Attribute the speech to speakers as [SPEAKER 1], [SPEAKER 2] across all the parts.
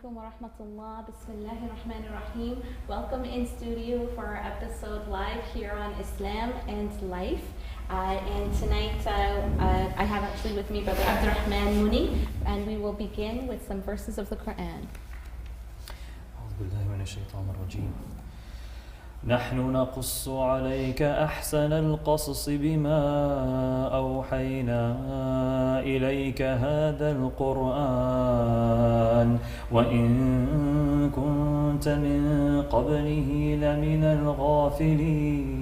[SPEAKER 1] alaikum wa rahmatullah. Bismillahir Rahmanir Rahim. Welcome in studio for our episode live here on Islam and Life. And tonight I have actually with me Brother Abdurrahman Muni, and we will begin with some verses of the Quran.
[SPEAKER 2] نحن نقص عليك أحسن القصص بما أوحينا إليك هذا القرآن وإن كنت من قبله لمن الغافلين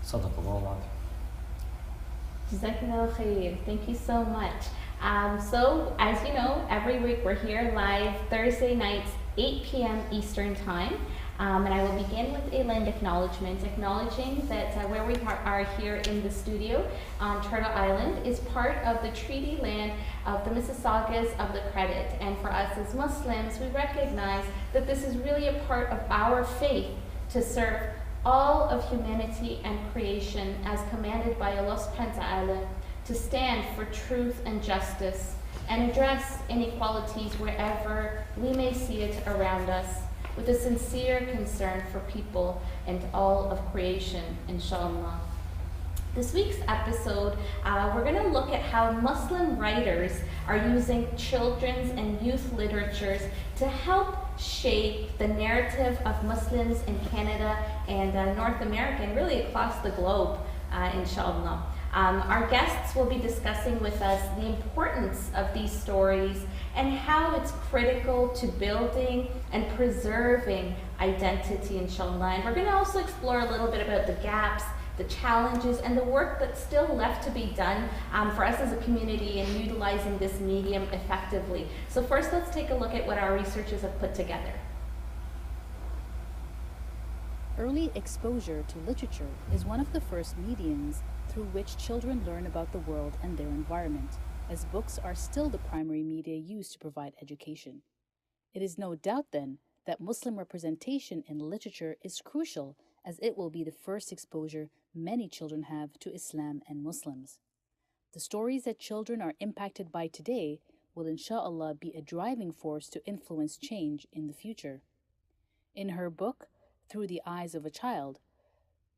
[SPEAKER 2] صدق الله العظيم.
[SPEAKER 1] Jazakallah khair. Thank you so much. So as you know, every week we're here live Thursday nights, 8 p.m. Eastern Time. And I will begin with a land acknowledgement, acknowledging that where we are here in the studio on Turtle Island is part of the treaty land of the Mississaugas of the Credit. And for us as Muslims, we recognize that this is really a part of our faith to serve all of humanity and creation as commanded by Allah subhanahu wa ta'ala, to stand for truth and justice and address inequalities wherever we may see it around us, with a sincere concern for people and all of creation, inshallah. This week's episode, we're going to look at how Muslim writers are using children's and youth literatures to help shape the narrative of Muslims in Canada and North America, and really across the globe, inshallah. Our guests will be discussing with us the importance of these stories and how it's critical to building and preserving identity, inshallah. And we're going to also explore a little bit about the gaps, the challenges, and the work that's still left to be done for us as a community in utilizing this medium effectively. So first, let's take a look at what our researchers have put together.
[SPEAKER 3] Early exposure to literature is one of the first mediums through which children learn about the world and their environment, as books are still the primary media used to provide education. It is no doubt, then, that Muslim representation in literature is crucial, as it will be the first exposure many children have to Islam and Muslims. The stories that children are impacted by today will inshallah be a driving force to influence change in the future. In her book, Through the Eyes of a Child,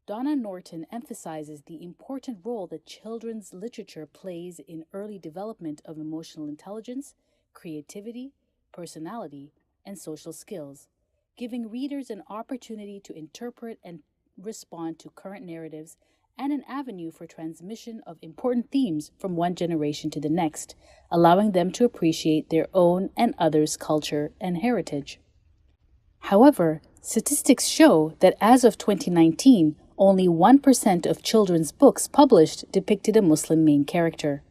[SPEAKER 3] Donna Norton emphasizes the important role that children's literature plays in early development of emotional intelligence, creativity, personality, and social skills, giving readers an opportunity to interpret and respond to current narratives and an avenue for transmission of important themes from one generation to the next, allowing them to appreciate their own and others' culture and heritage. However, statistics show that as of 2019, only 1% of children's books published depicted a Muslim main character.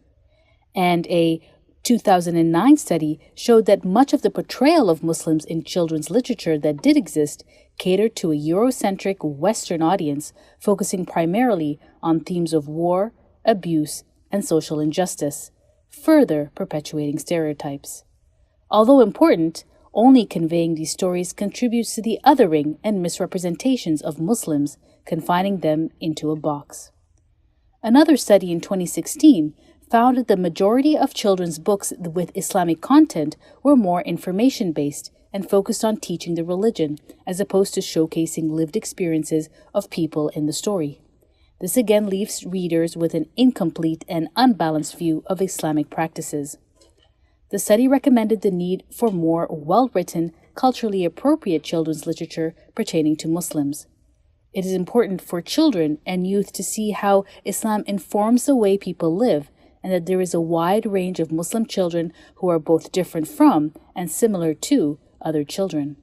[SPEAKER 3] And a 2009 study showed that much of the portrayal of Muslims in children's literature that did exist catered to a Eurocentric Western audience, focusing primarily on themes of war, abuse, and social injustice, further perpetuating stereotypes. Although important, only conveying these stories contributes to the othering and misrepresentations of Muslims, confining them into a box. Another study in 2016 found that the majority of children's books with Islamic content were more information-based and focused on teaching the religion, as opposed to showcasing lived experiences of people in the story. This again leaves readers with an incomplete and unbalanced view of Islamic practices. The study recommended the need for more well-written, culturally appropriate children's literature pertaining to Muslims. It is important for children and youth to see how Islam informs the way people live, and that there is a wide range of Muslim children who are both different from and similar to other children.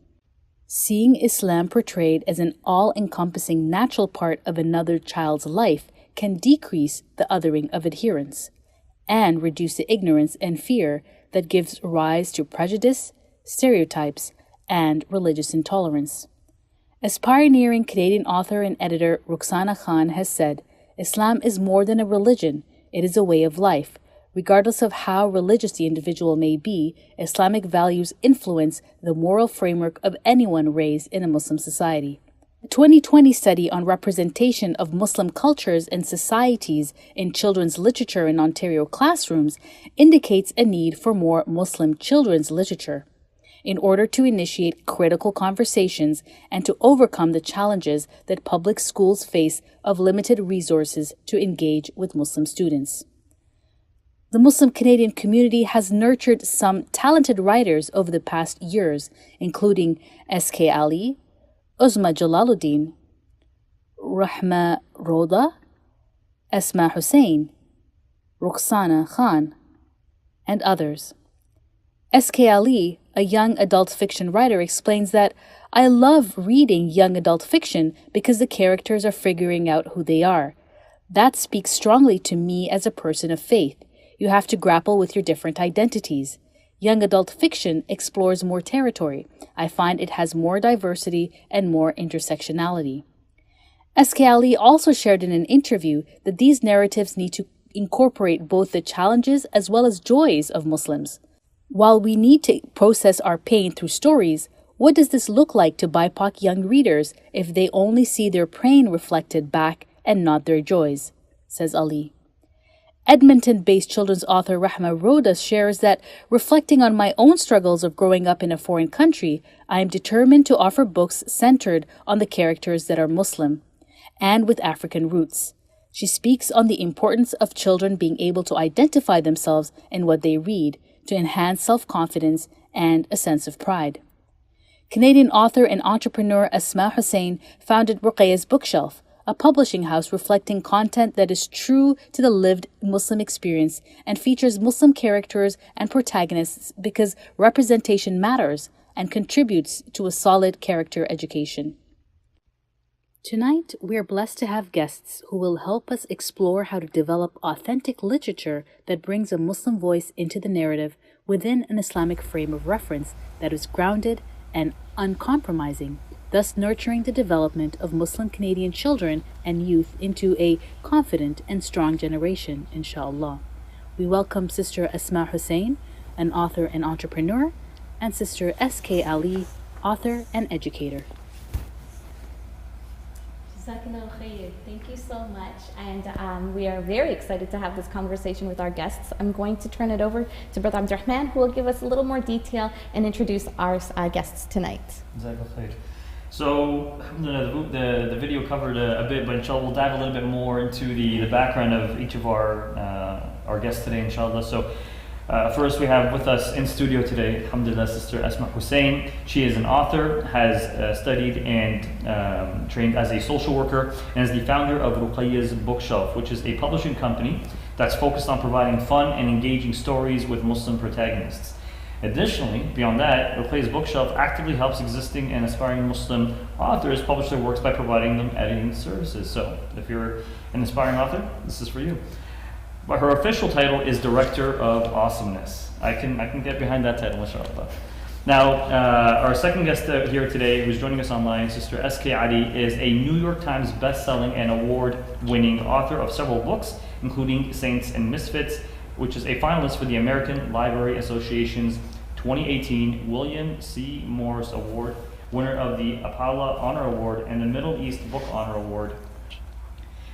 [SPEAKER 3] Seeing Islam portrayed as an all-encompassing natural part of another child's life can decrease the othering of adherents and reduce the ignorance and fear that gives rise to prejudice, stereotypes, and religious intolerance. As pioneering Canadian author and editor Ruxana Khan has said, Islam is more than a religion, it is a way of life. Regardless of how religious the individual may be, Islamic values influence the moral framework of anyone raised in a Muslim society. A 2020 study on representation of Muslim cultures and societies in children's literature in Ontario classrooms indicates a need for more Muslim children's literature. in order to initiate critical conversations and to overcome the challenges that public schools face of limited resources to engage with Muslim students. The Muslim Canadian community has nurtured some talented writers over the past years, including S.K. Ali, Asmaa Jalaluddin, Rahma Roda, Asmaa Hussein, Roxana Khan, and others. S.K. Ali, a young adult fiction writer, explains that I love reading young adult fiction because the characters are figuring out who they are. That speaks strongly to me as a person of faith. You have to grapple with your different identities. Young adult fiction explores more territory. I find it has more diversity and more intersectionality. S.K. Ali also shared in an interview that these narratives need to incorporate both the challenges as well as joys of Muslims. While we need to process our pain through stories, what does this look like to BIPOC young readers if they only see their pain reflected back and not their joys, says Ali. Edmonton-based children's author Rahma Roda shares that, reflecting on my own struggles of growing up in a foreign country, I am determined to offer books centered on the characters that are Muslim and with African roots. She speaks on the importance of children being able to identify themselves in what they read to enhance self-confidence and a sense of pride. Canadian author and entrepreneur Asmaa Hussein founded Ruqayyah's Bookshelf, a publishing house reflecting content that is true to the lived Muslim experience and features Muslim characters and protagonists because representation matters and contributes to a solid character education. Tonight, we are blessed to have guests who will help us explore how to develop authentic literature that brings a Muslim voice into the narrative within an Islamic frame of reference that is grounded and uncompromising, thus nurturing the development of Muslim Canadian children and youth into a confident and strong generation, inshallah. We welcome Sister Asmaa Hussein, an author and entrepreneur, and Sister S.K. Ali, author and educator.
[SPEAKER 1] Thank you so much, and we are very excited to have this conversation with our guests. I'm going to turn it over to Brother Abdurrahman, who will give us a little more detail and introduce our guests tonight.
[SPEAKER 2] So, the video covered a bit, but inshallah we'll dive a little bit more into the background of each of our guests today, inshallah. So, first we have with us in studio today, alhamdulillah, Sister Asmaa Hussein. She is an author, has studied and trained as a social worker, and is the founder of Ruqayyah's Bookshelf, which is a publishing company that's focused on providing fun and engaging stories with Muslim protagonists. Additionally, beyond that, Ruqayyah's Bookshelf actively helps existing and aspiring Muslim authors publish their works by providing them editing services. So, if you're an aspiring author, this is for you. But her official title is Director of Awesomeness. I can get behind that title, inshallah. Now, our second guest here today, who's joining us online, Sister S.K. Ali, is a New York Times best-selling and award-winning author of several books, including Saints and Misfits, which is a finalist for the American Library Association's 2018 William C. Morris Award, winner of the Apala Honor Award and the Middle East Book Honor Award,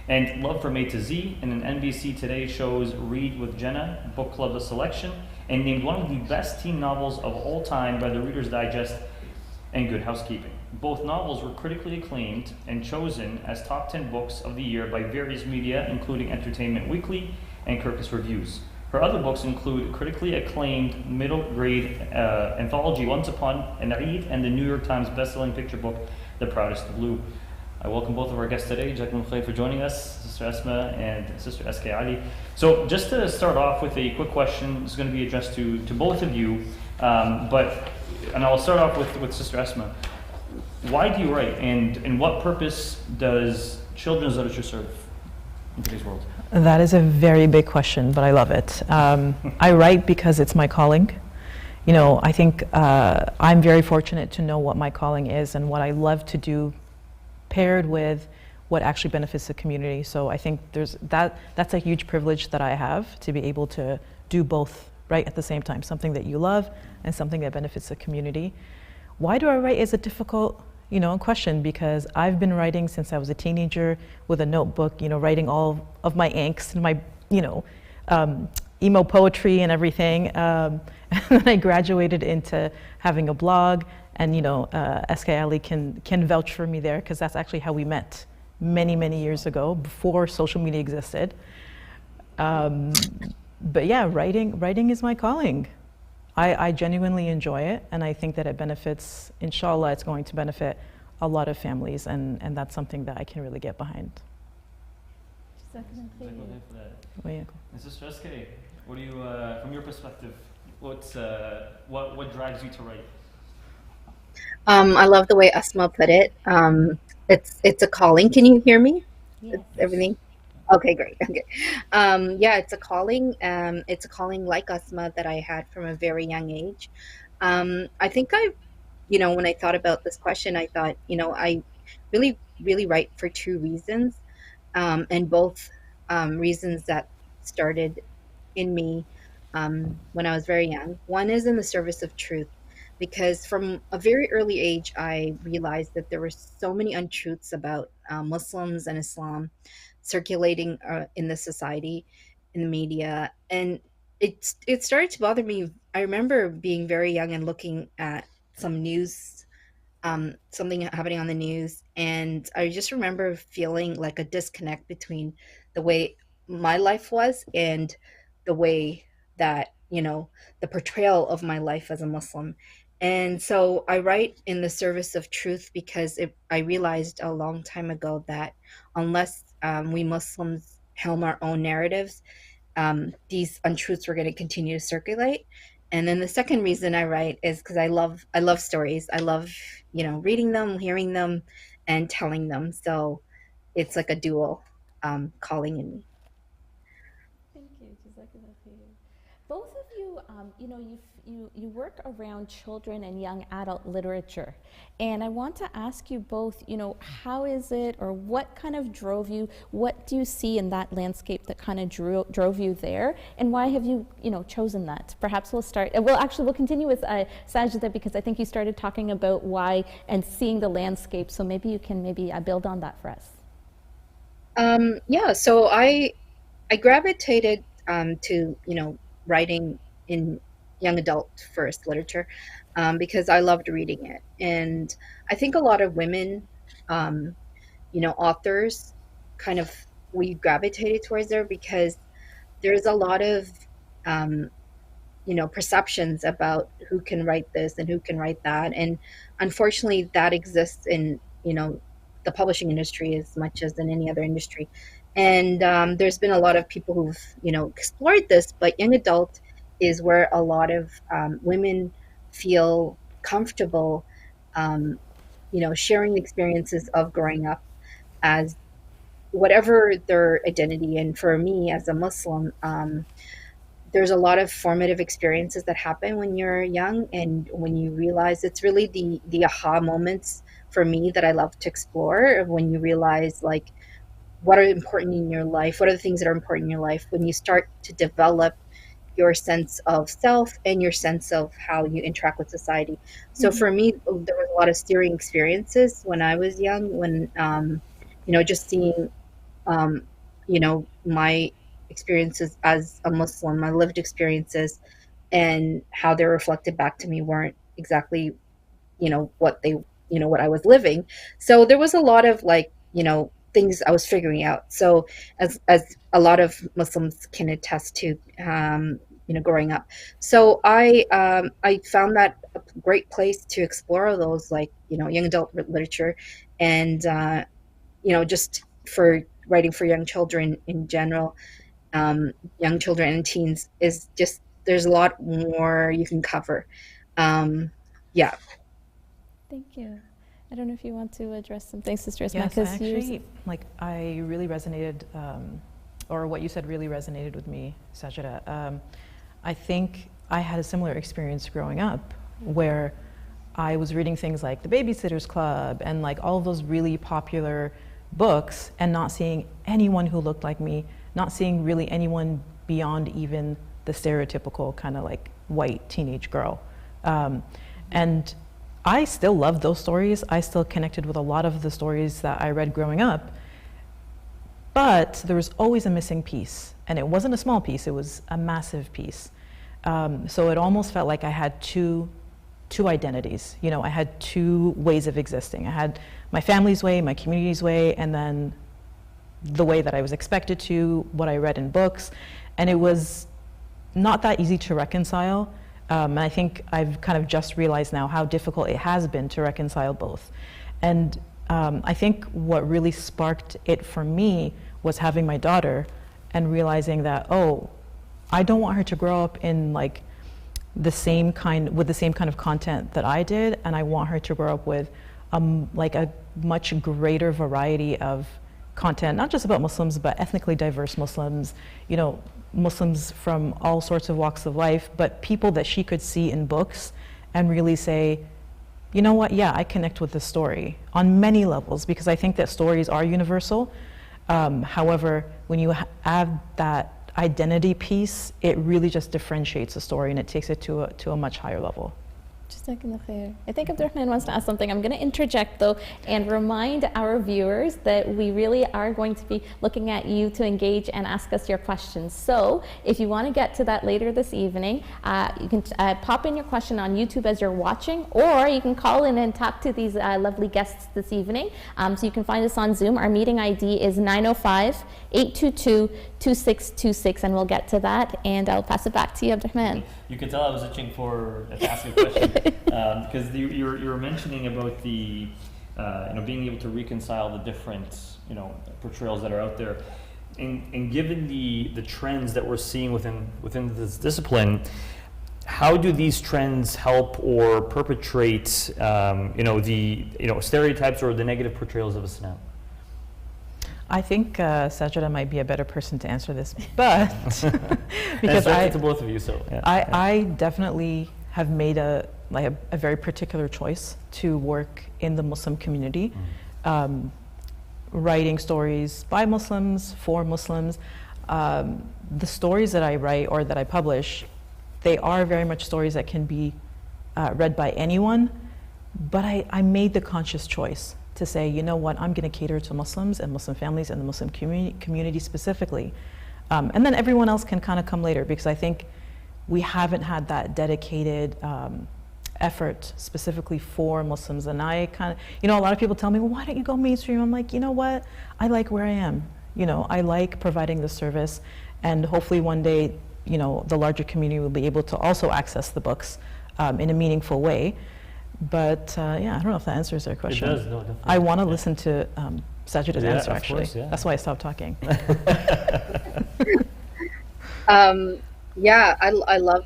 [SPEAKER 2] and Love from A to Z in an NBC Today show's Read with Jenna Book Club of Selection, and named one of the best teen novels of all time by the Reader's Digest and Good Housekeeping. Both novels were critically acclaimed and chosen as top 10 books of the year by various media, including Entertainment Weekly and Kirkus Reviews. Her other books include critically acclaimed middle-grade anthology Once Upon an Eid and the New York Times best-selling picture book The Proudest of Blue. I welcome both of our guests today. Jazakumullah khair for joining us, Sister Asmaa and Sister S.K. Ali. So just to start off with a quick question, it's going to be addressed to both of you, and I'll start off with Sister Asmaa. Why do you write, and what purpose does children's literature serve in today's world?
[SPEAKER 4] That is a very big question, but I love it. I write because it's my calling. You know, I think I'm very fortunate to know what my calling is and what I love to do, paired with what actually benefits the community. So I think that's a huge privilege that I have, to be able to do both right at the same time, something that you love and something that benefits the community. Why do I write is a difficult question, because I've been writing since I was a teenager with a notebook, writing all of my angst and my emo poetry and everything. And then I graduated into having a blog, and SK Ali can vouch for me there, because that's actually how we met many years ago, before social media existed. But yeah, writing is my calling. I genuinely enjoy it, and I think that it benefits, inshallah, it's going to benefit a lot of families, and that's something that I can really get behind.
[SPEAKER 2] And Sister SK, what do you, from your perspective, what drives you to write?
[SPEAKER 5] I love the way Asma put it. It's a calling. Can you hear me?
[SPEAKER 1] Yes.
[SPEAKER 5] Everything? Okay, great. Okay. Yeah, it's a calling. It's a calling like Asma that I had from a very young age. I think when I thought about this question, I thought, I really write for two reasons, and both reasons that started in me when I was very young. One is in the service of truth, because from a very early age, I realized that there were so many untruths about Muslims and Islam circulating in the society, in the media, and it started to bother me. I remember being very young and looking at some news, something happening on the news, and I just remember feeling like a disconnect between the way my life was and the way that the portrayal of my life as a Muslim. And so I write in the service of truth, because I realized a long time ago that unless we Muslims helm our own narratives, these untruths were going to continue to circulate. And then the second reason I write is because I love stories. I love reading them, hearing them, and telling them. So it's like a dual calling in me.
[SPEAKER 1] Thank you. Jazakallah khair. Both of you, you work around children and young adult literature, and I want to ask you both, how is it, or what kind of drove you? What do you see in that landscape that kind of drove you there, and why have you, chosen that? Perhaps we'll start. We'll continue with Sajida, because I think you started talking about why and seeing the landscape. So maybe you can build on that for us.
[SPEAKER 5] Yeah. So I gravitated to writing in young adult first literature, because I loved reading it. And I think a lot of women, authors, kind of, we gravitated towards there because there's a lot of um, perceptions about who can write this and who can write that. And unfortunately, that exists in, the publishing industry as much as in any other industry. And there's been a lot of people who've, explored this, but young adult is where a lot of women feel comfortable, sharing the experiences of growing up as whatever their identity. And for me as a Muslim, there's a lot of formative experiences that happen when you're young, and when you realize, it's really the aha moments for me that I love to explore, when you realize, like, what are important in your life, what are the things that are important in your life, when you start to develop your sense of self and your sense of how you interact with society. So for me, there was a lot of steering experiences when I was young, when just seeing my experiences as a Muslim, my lived experiences, and how they're reflected back to me weren't exactly, what I was living. So there was a lot of, like, things I was figuring out. So as a lot of Muslims can attest to, growing up. So I found that a great place to explore those, like, young adult literature, and just for writing for young children in general. Young children and teens is just, there's a lot more you can cover. Yeah.
[SPEAKER 1] Thank you. I don't know if you want to address something, Sister Asmaa.
[SPEAKER 4] Yes, actually, I really resonated, or what you said really resonated with me, Sajida. I think I had a similar experience growing up, where I was reading things like The Babysitter's Club and like all of those really popular books, and not seeing anyone who looked like me, not seeing really anyone beyond even the stereotypical kind of like white teenage girl. And I still loved those stories. I still connected with a lot of the stories that I read growing up, but there was always a missing piece. And it wasn't a small piece, it was a massive piece. So it almost felt like I had two identities. You know, I had two ways of existing. I had my family's way, my community's way, and then the way that I was expected to, what I read in books. And it was not that easy to reconcile. And I think I've kind of just realized now how difficult it has been to reconcile both. And I think what really sparked it for me was having my daughter and realizing that, oh, I don't want her to grow up in like with the same kind of content that I did, and I want her to grow up with like a much greater variety of content, not just about Muslims, but ethnically diverse Muslims, you know, Muslims from all sorts of walks of life, but people that she could see in books and really say, you know what, yeah, I connect with this story on many levels, because I think that stories are universal. However, when you add that identity piece, it really just differentiates the story and it takes it to a much higher level.
[SPEAKER 1] Jazakallah khair. I think Abdurrahman wants to ask something. I'm going to interject though and remind our viewers that we really are going to be looking at you to engage and ask us your questions. So if you want to get to that later this evening, you can pop in your question on YouTube as you're watching, or you can call in and talk to these lovely guests this evening. So you can find us on Zoom. Our meeting ID is 905-822-2626, and we'll get to that. And I'll pass it back to you, Abdurrahman.
[SPEAKER 2] You could tell I was itching to ask a question because you were mentioning about the being able to reconcile the different portrayals that are out there, and given the trends that we're seeing within this discipline, how do these trends help or perpetrate the stereotypes or the negative portrayals of Islam?
[SPEAKER 4] I think Sajida might be a better person to answer this, but because
[SPEAKER 2] to both of you, so yeah.
[SPEAKER 4] I definitely have made a very particular choice to work in the Muslim community, writing stories by Muslims for Muslims. The stories that I write or that I publish, they are very much stories that can be read by anyone, but I made the conscious choice to say, you know what, I'm going to cater to Muslims and Muslim families and the Muslim community specifically. And then everyone else can kind of come later, because I think we haven't had that dedicated effort specifically for Muslims. And I kind of, a lot of people tell me, well, why don't you go mainstream? I'm like, you know what, I like where I am. I like providing the service, and hopefully one day, the larger community will be able to also access the books in a meaningful way. But yeah, I don't know if that answers their question.
[SPEAKER 2] It does, no, definitely.
[SPEAKER 4] I want to listen to Sajida's answer, actually.
[SPEAKER 2] Course, yeah.
[SPEAKER 4] That's why I stopped talking.
[SPEAKER 5] Yeah, I love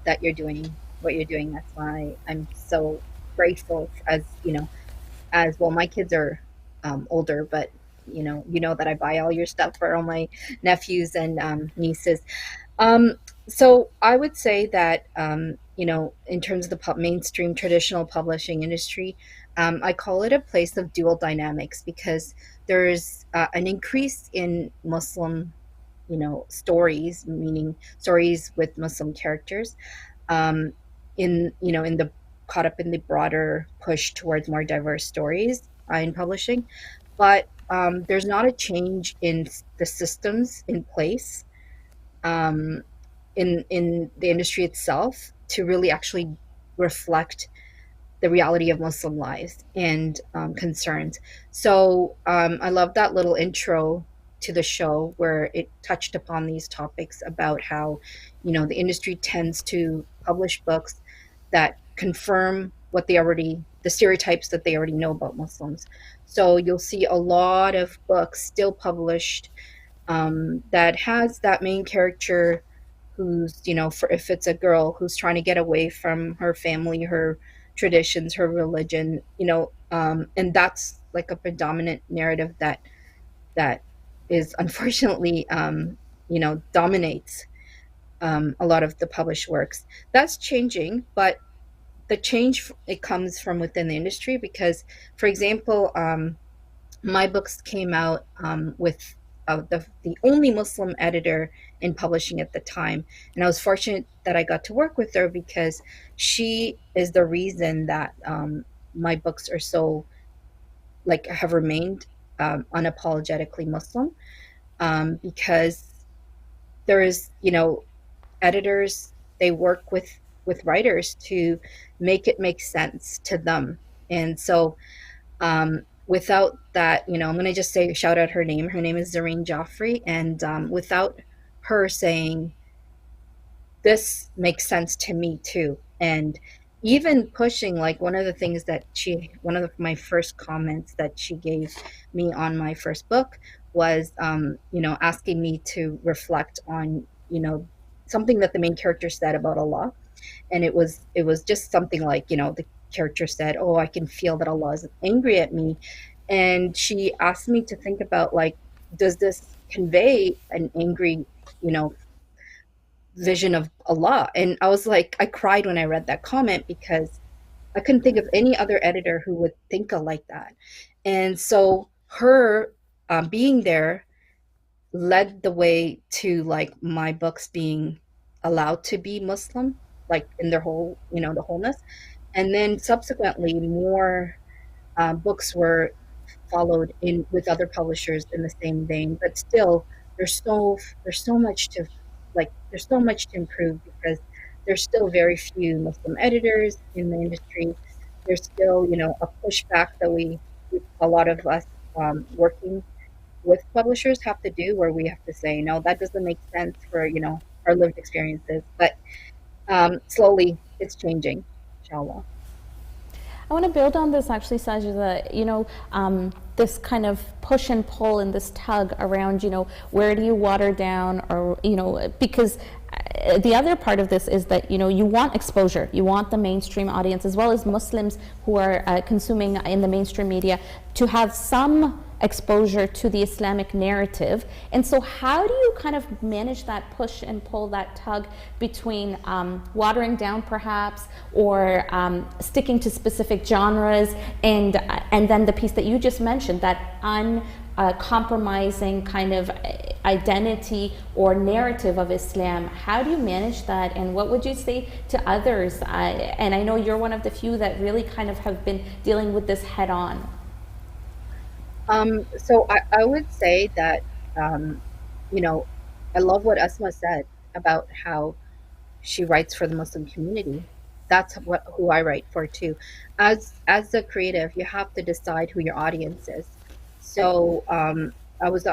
[SPEAKER 5] that you're doing what you're doing. That's why I'm so grateful. As well, my kids are older, but you know that I buy all your stuff for all my nephews and nieces. So I would say that in terms of the mainstream traditional publishing industry, I call it a place of dual dynamics, because there's an increase in Muslim stories, meaning stories with Muslim characters, in the caught up in the broader push towards more diverse stories in publishing. But there's not a change in the systems in place in the industry itself to really actually reflect the reality of Muslim lives and concerns. So I love that little intro to the show where it touched upon these topics about how the industry tends to publish books that confirm the stereotypes that they already know about Muslims. So you'll see a lot of books still published that has that main character who's, if it's a girl who's trying to get away from her family, her traditions, her religion, and that's like a predominant narrative that is unfortunately, dominates a lot of the published works. That's changing, but the change, it comes from within the industry, because, for example, my books came out with the only Muslim editor in publishing at the time, and I was fortunate that I got to work with her, because she is the reason that my books are so have remained unapologetically Muslim, because there is, editors, they work with writers to make it make sense to them. And so without that, I'm going to just say, shout out her name. Her name is Zareen Joffrey. And without her saying, this makes sense to me too. And even pushing, like, one of my first comments that she gave me on my first book was, asking me to reflect on, something that the main character said about Allah. And it was just something like, the character said, oh, I can feel that Allah is angry at me. And she asked me to think about, like, does this convey an angry, you know vision of Allah? And I was like, I cried when I read that comment, because I couldn't think of any other editor who would think of like that. And so her being there led the way to, like, my books being allowed to be Muslim, like, in their whole, the wholeness. And then subsequently, more books were followed in with other publishers in the same vein. But still, there's so much to, there's so much to improve, because there's still very few Muslim editors in the industry. There's still, a pushback that a lot of us working with publishers have to do, where we have to say, no, that doesn't make sense for, our lived experiences. But slowly it's changing, inshallah.
[SPEAKER 1] I want to build on this actually, Sajida. This kind of push and pull and this tug around, where do you water down, or, because the other part of this is that, you want exposure. You want the mainstream audience, as well as Muslims who are consuming in the mainstream media, to have some exposure to the Islamic narrative. And so how do you kind of manage that push and pull, that tug between watering down perhaps, or sticking to specific genres, and then the piece that you just mentioned, that uncompromising kind of identity or narrative of Islam? How do you manage that, and what would you say to others? And I know you're one of the few that really kind of have been dealing with this head on.
[SPEAKER 5] So I would say that, you know, I love what Esma said about how she writes for the Muslim community. That's who I write for too. As a creative, you have to decide who your audience is. So I was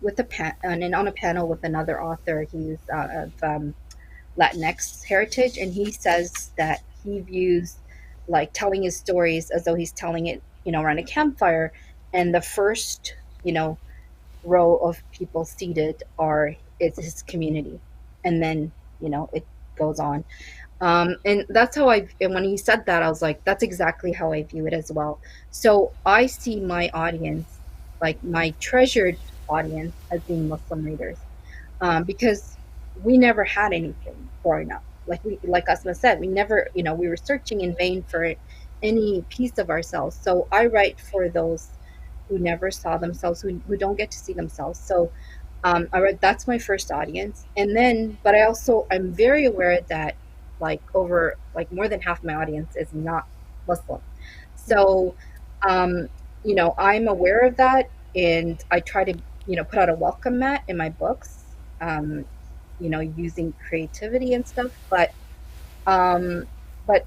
[SPEAKER 5] with and on a panel with another author. He's of Latinx heritage, and he says that he views, like, telling his stories as though he's telling it, around a campfire, and the first, row of people seated are is his community, and then, it goes on. And that's how and when he said that, I was like, that's exactly how I view it as well. So I see my audience, like my treasured audience, as being Muslim readers, because we never had anything growing up. Like Asma said, we never, we were searching in vain for any piece of ourselves. So I write for those who never saw themselves, who don't get to see themselves. So I write, that's my first audience. And then, but I'm very aware that, like, over, like, more than half my audience is not Muslim. So, um, I'm aware of that, and I try to, put out a welcome mat in my books, um, using creativity and stuff. Um, but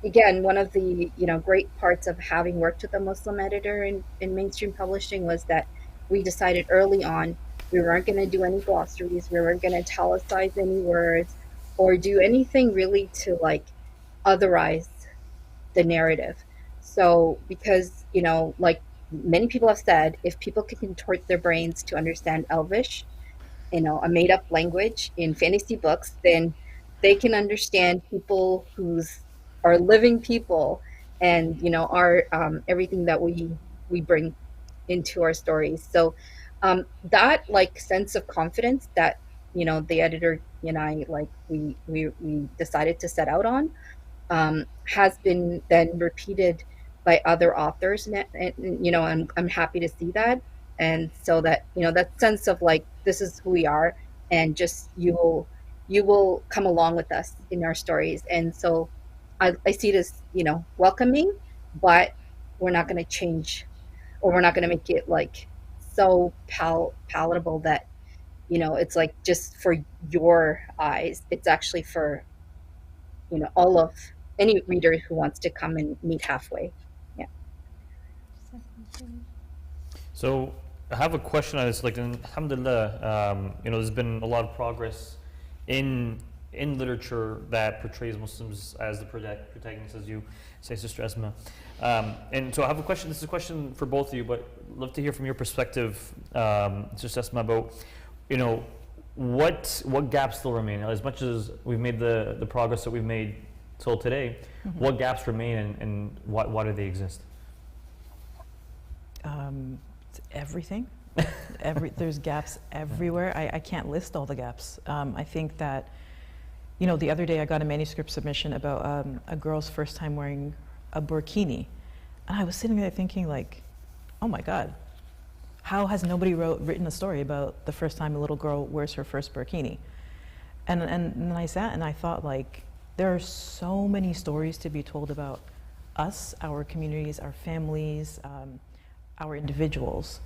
[SPEAKER 5] again, one of the, great parts of having worked with a Muslim editor in mainstream publishing was that we decided early on we weren't going to do any glossaries, we weren't going to italicize any words, or do anything really to, like, otherize the narrative. So, because, like many people have said, if people can contort their brains to understand Elvish, a made up language in fantasy books, then they can understand people who's are living people, and, are, everything that we bring into our stories. So that, like, sense of confidence that, the editor and I, like, we decided to set out on, has been then repeated by other authors, and I'm happy to see that. And so that, that sense of, like, this is who we are, and just you will come along with us in our stories. And so I see it as, welcoming, but we're not going to change, or we're not going to make it, like, so palatable that, it's like just for your eyes. It's actually for, all of any reader who wants to come and meet halfway. Yeah.
[SPEAKER 2] So I have a question on this. Like, alhamdulillah, there's been a lot of progress in literature that portrays Muslims as the protagonists, as you say, Sister Asmaa. And so I have a question. This is a question for both of you, but I'd love to hear from your perspective, Sister Asmaa, about what gaps still remain. As much as we've made the progress that we've made till today, what gaps remain, and why do they exist?
[SPEAKER 4] Everything. There's gaps everywhere. I can't list all the gaps. I think that, the other day I got a manuscript submission about a girl's first time wearing a burkini. And I was sitting there thinking, like, oh my God, how has nobody written a story about the first time a little girl wears her first burkini? And then I sat and I thought, like, there are so many stories to be told about us, our communities, our families, our individuals.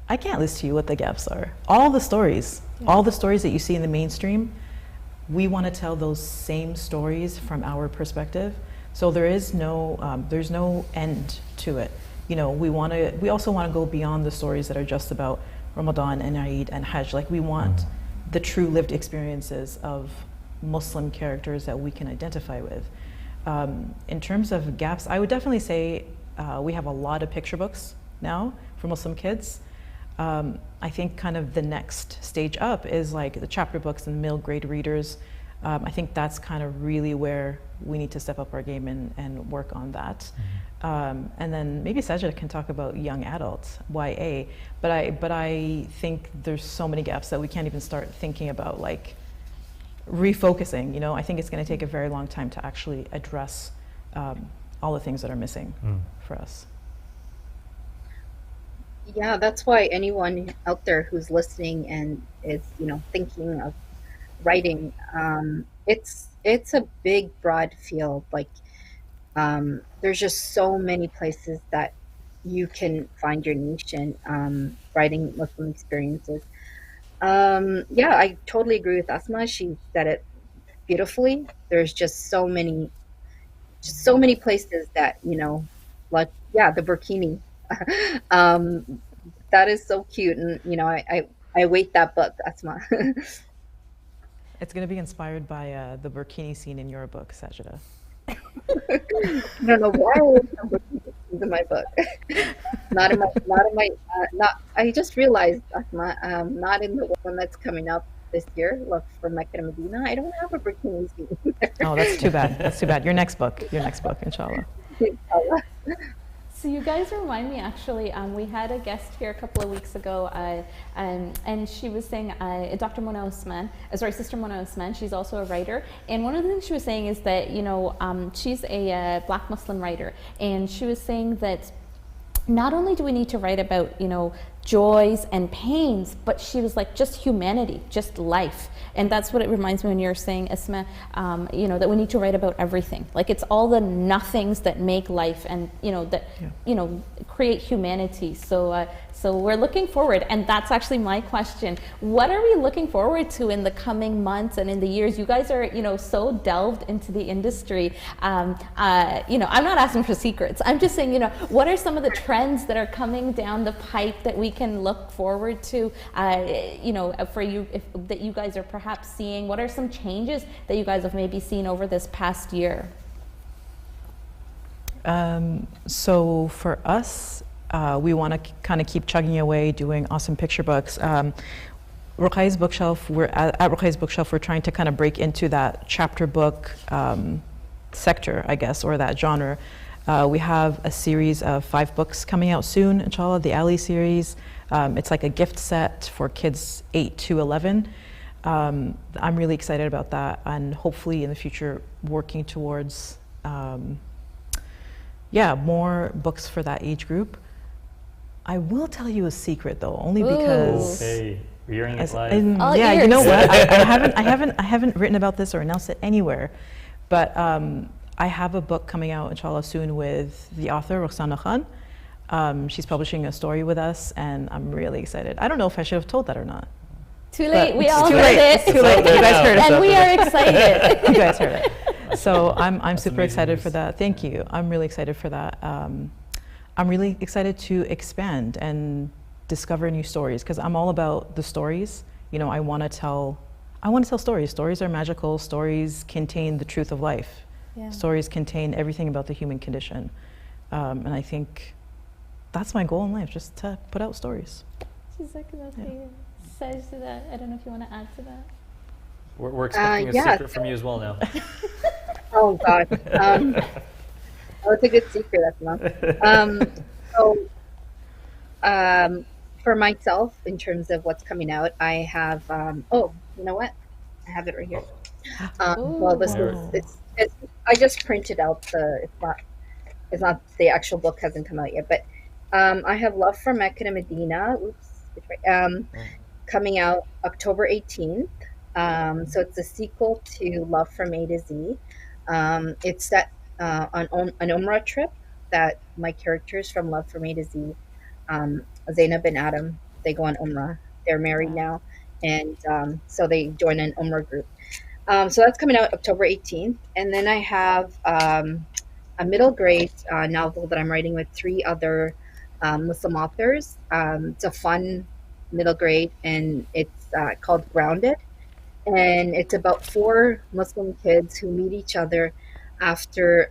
[SPEAKER 4] I can't list to you what the gaps are. All the stories that you see in the mainstream, we want to tell those same stories from our perspective. So there's no end to it. We also want to go beyond the stories that are just about Ramadan and Eid and Hajj. Like, we want the true lived experiences of Muslim characters that we can identify with. In terms of gaps, I would definitely say we have a lot of picture books now for Muslim kids. I think kind of the next stage up is like the chapter books and middle grade readers. I think that's kind of really where we need to step up our game and work on that. And then maybe Sajida can talk about young adults, YA. But I think there's so many gaps that we can't even start thinking about, like, refocusing. I think it's going to take a very long time to actually address all the things that are missing for us.
[SPEAKER 5] Yeah, that's why anyone out there who's listening and is, thinking of writing, it's a big, broad field. Like, there's just so many places that you can find your niche in writing Muslim experiences. Yeah, I totally agree with Asmaa. She said it beautifully. There's just so many places that, like, yeah, the burkini. That is so cute, and I await that book, Asmaa.
[SPEAKER 4] It's going to be inspired by the burkini scene in your book, Sajida.
[SPEAKER 5] I don't know why there's in my book. not in my. I just realized, Asmaa, not in the one that's coming up this year, Love from Mecca to Medina. I don't have a burkini scene.
[SPEAKER 4] Oh, that's too bad. That's too bad. Your next book, inshallah.
[SPEAKER 5] Inshallah.
[SPEAKER 1] So you guys remind me, actually, we had a guest here a couple of weeks ago, and she was saying, Dr. Mona Osman, Sister Mona Osman, she's also a writer, and one of the things she was saying is that, she's a Black Muslim writer, and she was saying that not only do we need to write about, joys and pains, but she was like, just humanity, just life. And that's what it reminds me when you're saying, Asmaa, that we need to write about everything. Like, it's all the nothings that make life and, create humanity. So we're looking forward, and that's actually my question. What are we looking forward to in the coming months and in the years? You guys are, so delved into the industry. I'm not asking for secrets. I'm just saying, what are some of the trends that are coming down the pipe that we can look forward to, for you, that you guys are perhaps seeing? What are some changes that you guys have maybe seen over this past year?
[SPEAKER 4] So for us, we want to kind of keep chugging away, doing awesome picture books. Ruqayyah's Bookshelf, at Ruqayyah's Bookshelf, we're trying to kind of break into that chapter book sector, I guess, or that genre. We have a series of 5 books coming out soon, inshallah, the Ali series. It's like a gift set for kids 8 to 11. I'm really excited about that, and hopefully in the future working towards more books for that age group. I will tell you a secret though, only because
[SPEAKER 2] hey, we're hearing it live.
[SPEAKER 4] Yeah,
[SPEAKER 1] ears.
[SPEAKER 4] You know what? I haven't written about this or announced it anywhere, but I have a book coming out, inshallah, soon with the author Roxana Khan. She's publishing a story with us, and I'm really excited. I don't know if I should have told that or not.
[SPEAKER 1] Too late. We
[SPEAKER 4] It's
[SPEAKER 1] all
[SPEAKER 4] too
[SPEAKER 1] heard
[SPEAKER 4] late.
[SPEAKER 1] it.
[SPEAKER 4] It's too late. You guys heard it.
[SPEAKER 1] And we are excited.
[SPEAKER 4] You guys heard it. So I'm
[SPEAKER 2] That's
[SPEAKER 4] super
[SPEAKER 2] amazing
[SPEAKER 4] excited
[SPEAKER 2] news.
[SPEAKER 4] for that. Thank you. I'm really excited for that. I'm really excited to expand and discover new stories because I'm all about the stories. You know, I want to tell stories. Stories are magical. Stories contain the truth of life.
[SPEAKER 1] Yeah.
[SPEAKER 4] Stories contain everything about the human condition. And I think that's my goal in life, just to put out stories.
[SPEAKER 1] Says to that. I don't know if you want to add to that.
[SPEAKER 2] We're expecting a
[SPEAKER 5] yeah,
[SPEAKER 2] secret from you as well now.
[SPEAKER 5] Oh God. Oh, it's a good secret, Asmaa. So, for myself, in terms of what's coming out, I have. Oh, you know what? I have it right here. Well, this
[SPEAKER 1] Ooh.
[SPEAKER 5] is. It's. I just printed out the. It's not the actual book hasn't come out yet, but I have Love from Mecca to Medina. Oops. It's right. Coming out October 18th. So it's a sequel to Love from A to Z. It's set on an Umrah trip that my characters from Love from A to Z, Zainab and Adam, they go on Umrah. They're married now, and so they join an Umrah group. So that's coming out October 18th. And then I have a middle grade novel that I'm writing with 3 other Muslim authors. It's a fun middle grade, and it's called Grounded. And it's about 4 Muslim kids who meet each other after,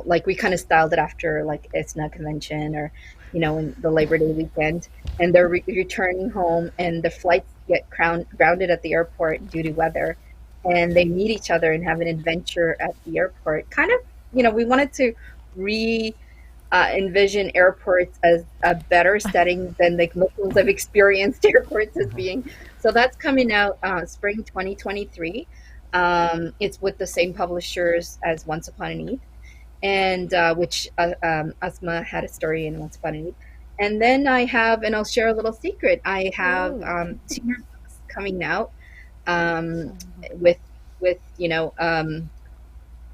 [SPEAKER 5] like we kind of styled it after like ISNA convention or, in the Labor Day weekend. And they're returning home, and the flights get grounded at the airport due to weather. And they meet each other and have an adventure at the airport. Kind of, we wanted to envision airports as a better setting than like Muslims have experienced airports as being. So that's coming out spring 2023. It's with the same publishers as Once Upon an Eid, and which Asmaa had a story in Once Upon an Eid. And then and I'll share a little secret. I have 2 more books coming out with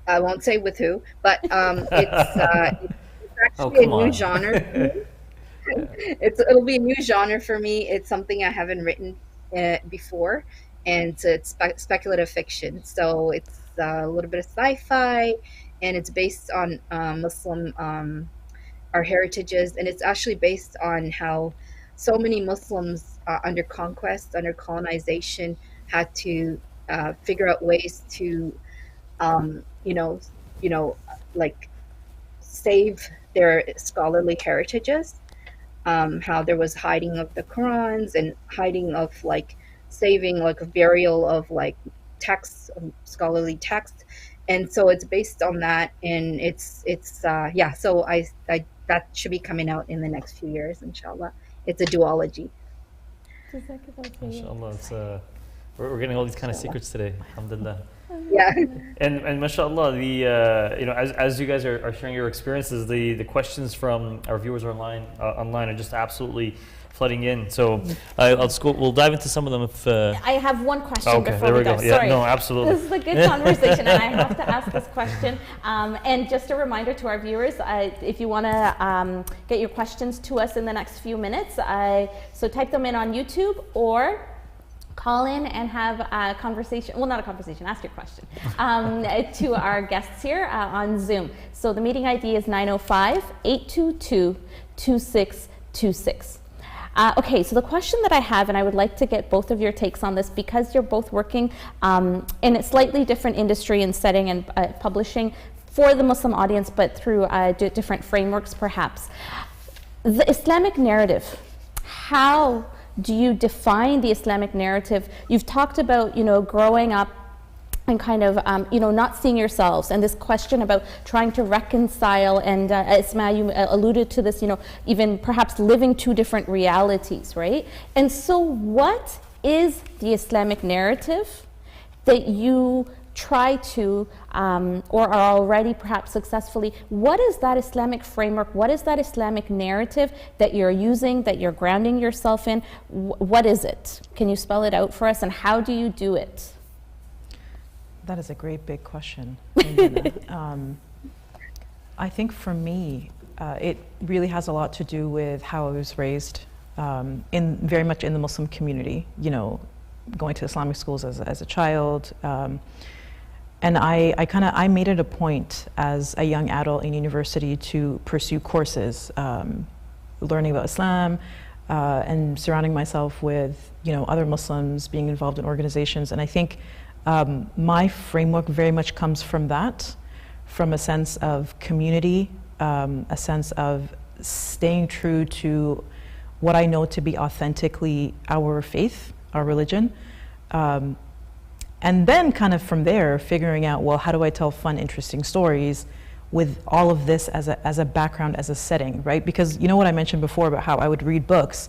[SPEAKER 5] I won't say with who, but it's actually a new genre for me. It'll be a new genre for me. It's something I haven't written before, and it's speculative fiction. So it's a little bit of sci-fi, and it's based on Muslim our heritages, and it's actually based on how so many Muslims under conquest, under colonization, had to figure out ways to, like save their scholarly heritages. How there was hiding of the Qurans and hiding of like saving like a burial of like texts, scholarly texts, and so it's based on that, and it's yeah. So I that should be coming out in the next few years, inshallah. It's a duology.
[SPEAKER 2] Mashallah, it's, we're getting all these kind of secrets today. Alhamdulillah.
[SPEAKER 5] Yeah.
[SPEAKER 2] And mashallah, as you guys are sharing your experiences, the questions from our viewers online are just absolutely flooding in. So we'll dive into some of them if.
[SPEAKER 1] I have one question before
[SPEAKER 2] there
[SPEAKER 1] we go.
[SPEAKER 2] Yeah,
[SPEAKER 1] Sorry.
[SPEAKER 2] no, absolutely.
[SPEAKER 1] This is a good conversation, and I have to ask this question. And just a reminder to our viewers, if you want to get your questions to us in the next few minutes, so type them in on YouTube or call in and have a conversation, well, not a conversation, ask your question to our guests here on Zoom. So the meeting ID is 905-822-2626. Okay, so the question that I have, and I would like to get both of your takes on this because you're both working in a slightly different industry and setting and publishing for the Muslim audience, but through different frameworks perhaps. The Islamic narrative, how do you define the Islamic narrative? You've talked about, growing up and kind of, not seeing yourselves, and this question about trying to reconcile, and Asmaa, you alluded to this, even perhaps living 2 different realities, right? And so what is the Islamic narrative that you try to, or are already perhaps successfully, what is that Islamic framework, what is that Islamic narrative that you're using, that you're grounding yourself in? What is it? Can you spell it out for us, and how do you do it?
[SPEAKER 4] That is a great big question. I think for me, it really has a lot to do with how I was raised. in very much in the Muslim community, you know, going to Islamic schools as a child. And I made it a point as a young adult in university to pursue courses, learning about Islam, and surrounding myself with, you know, other Muslims, being involved in organizations. And I think my framework very much comes from that, from a sense of community, a sense of staying true to what I know to be authentically our faith, our religion. And then kind of from there, figuring out, well, how do I tell fun, interesting stories with all of this as a background, as a setting, right? Because you know what I mentioned before about how I would read books,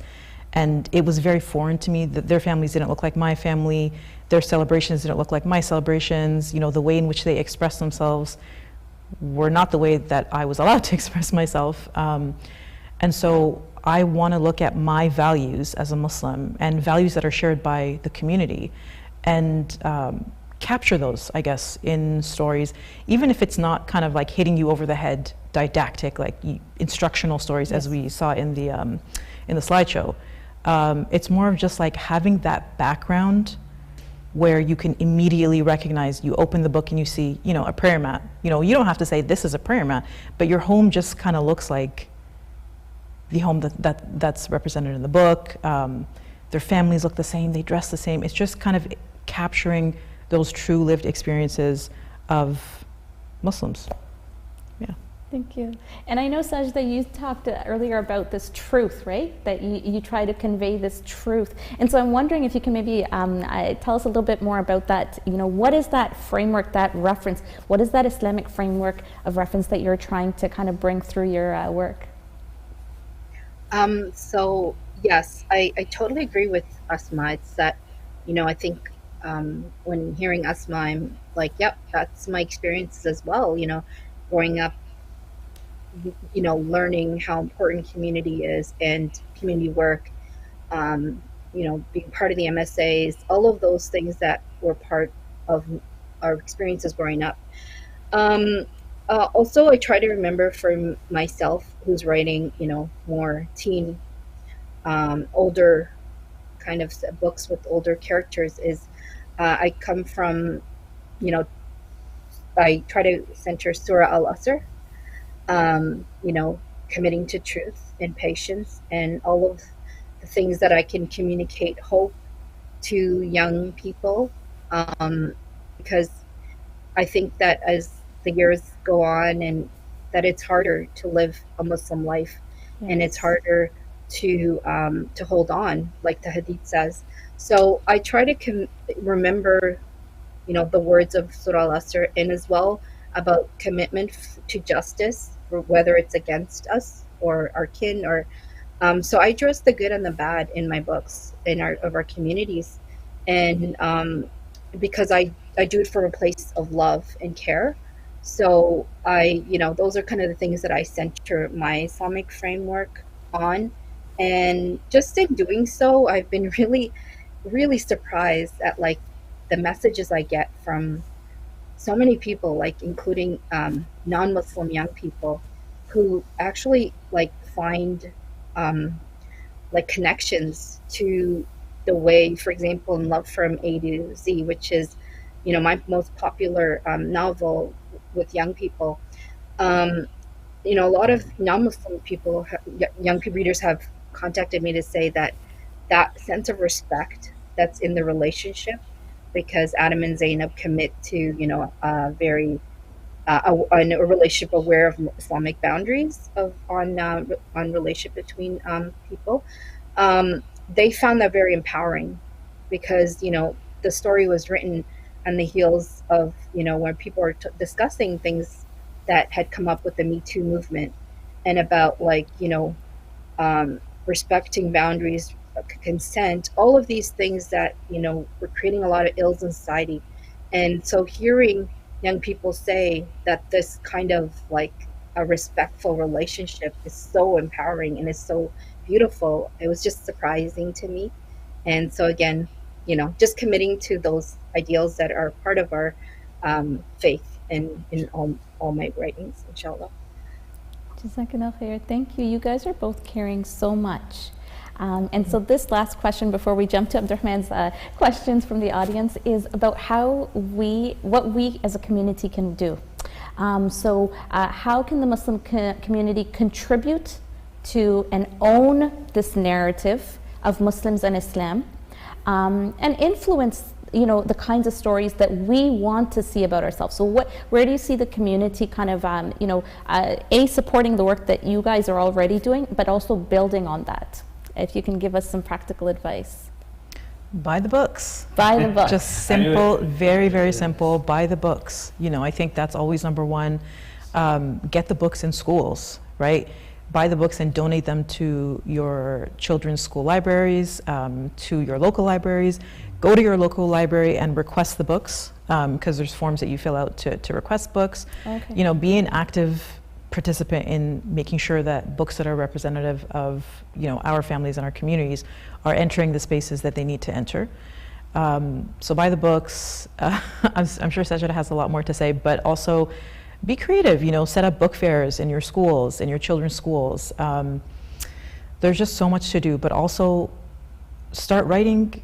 [SPEAKER 4] and it was very foreign to me that their families didn't look like my family, their celebrations didn't look like my celebrations, you know, the way in which they express themselves were not the way that I was allowed to express myself. And so I want to look at my values as a Muslim and values that are shared by the community, and capture those, I guess, in stories, even if it's not kind of like hitting you over the head, didactic, like instructional stories, yes, as we saw in the slideshow. It's more of just like having that background where you can immediately recognize, you open the book and you see, you know, a prayer mat. You know, you don't have to say this is a prayer mat, but your home just kind of looks like the home that's represented in the book. Their families look the same, they dress the same. It's just kind of capturing those true lived experiences of Muslims. Yeah.
[SPEAKER 1] Thank you. And I know, Sajda, you talked earlier about this truth, right? That you try to convey this truth. And so I'm wondering if you can maybe tell us a little bit more about that. You know, what is that framework, that reference? What is that Islamic framework of reference that you're trying to kind of bring through your work?
[SPEAKER 5] So yes, I totally agree with Asmaa. It's that, you know, I think when hearing Asmaa, I'm like, yep, that's my experiences as well. You know, growing up, you know, learning how important community is and community work, you know, being part of the MSAs, all of those things that were part of our experiences growing up. Also, I try to remember for myself, who's writing, you know, more teen, older kind of books with older characters, is I come from, you know, I try to center Surah Al-Asr, you know, committing to truth and patience and all of the things that I can communicate hope to young people, because I think that as the years go on, and that it's harder to live a Muslim life, yes, and it's harder to hold on, like the Hadith says. So I try to remember, you know, the words of Surah Al-Asr, and as well about commitment to justice, whether it's against us or our kin, or so I address the good and the bad in my books, in our communities, and because I do it from a place of love and care. So you know, those are kind of the things that I center my Islamic framework on, and just in doing so, I've been really, really surprised at like the messages I get from so many people, like including non-Muslim young people, who actually like find like connections to the way, for example, in Love from A to Z, which is, you know, my most popular novel with young people. You know, a lot of non-Muslim people, young readers, have contacted me to say that that sense of respect that's in the relationship, because Adam and Zainab commit to, you know, a very a relationship aware of Islamic boundaries on relationship between people. They found that very empowering, because, you know, the story was written on the heels of, you know, when people are discussing things that had come up with the Me Too movement, and about, like, you know, respecting boundaries, consent, all of these things that, you know, were creating a lot of ills in society. And so hearing young people say that this kind of like a respectful relationship is so empowering and is so beautiful, it was just surprising to me. And so again, you know, just committing to those ideals that are part of our faith in all my writings, inshallah.
[SPEAKER 1] Jazakallah khair. Thank you. You guys are both caring so much. And so this last question before we jump to Abdurrahman's questions from the audience is about what we as a community can do. How can the Muslim community contribute to and own this narrative of Muslims and Islam, and influence the kinds of stories that we want to see about ourselves? So where do you see the community kind of supporting the work that you guys are already doing, but also building on that? If you can give us some practical advice.
[SPEAKER 4] Buy the books.
[SPEAKER 1] Buy the books.
[SPEAKER 4] Just simple, very, very simple. Buy the books. I think that's always number one. Get the books in schools, right? Buy the books and donate them to your children's school libraries, to your local libraries. Go to your local library and request the books, because there's forms that you fill out to request books.
[SPEAKER 1] Okay.
[SPEAKER 4] Be an active participant in making sure that books that are representative of our families and our communities are entering the spaces that they need to enter. So buy the books. I'm sure Sajida has a lot more to say, but also be creative. Set up book fairs in your schools, in your children's schools. There's just so much to do, but also start writing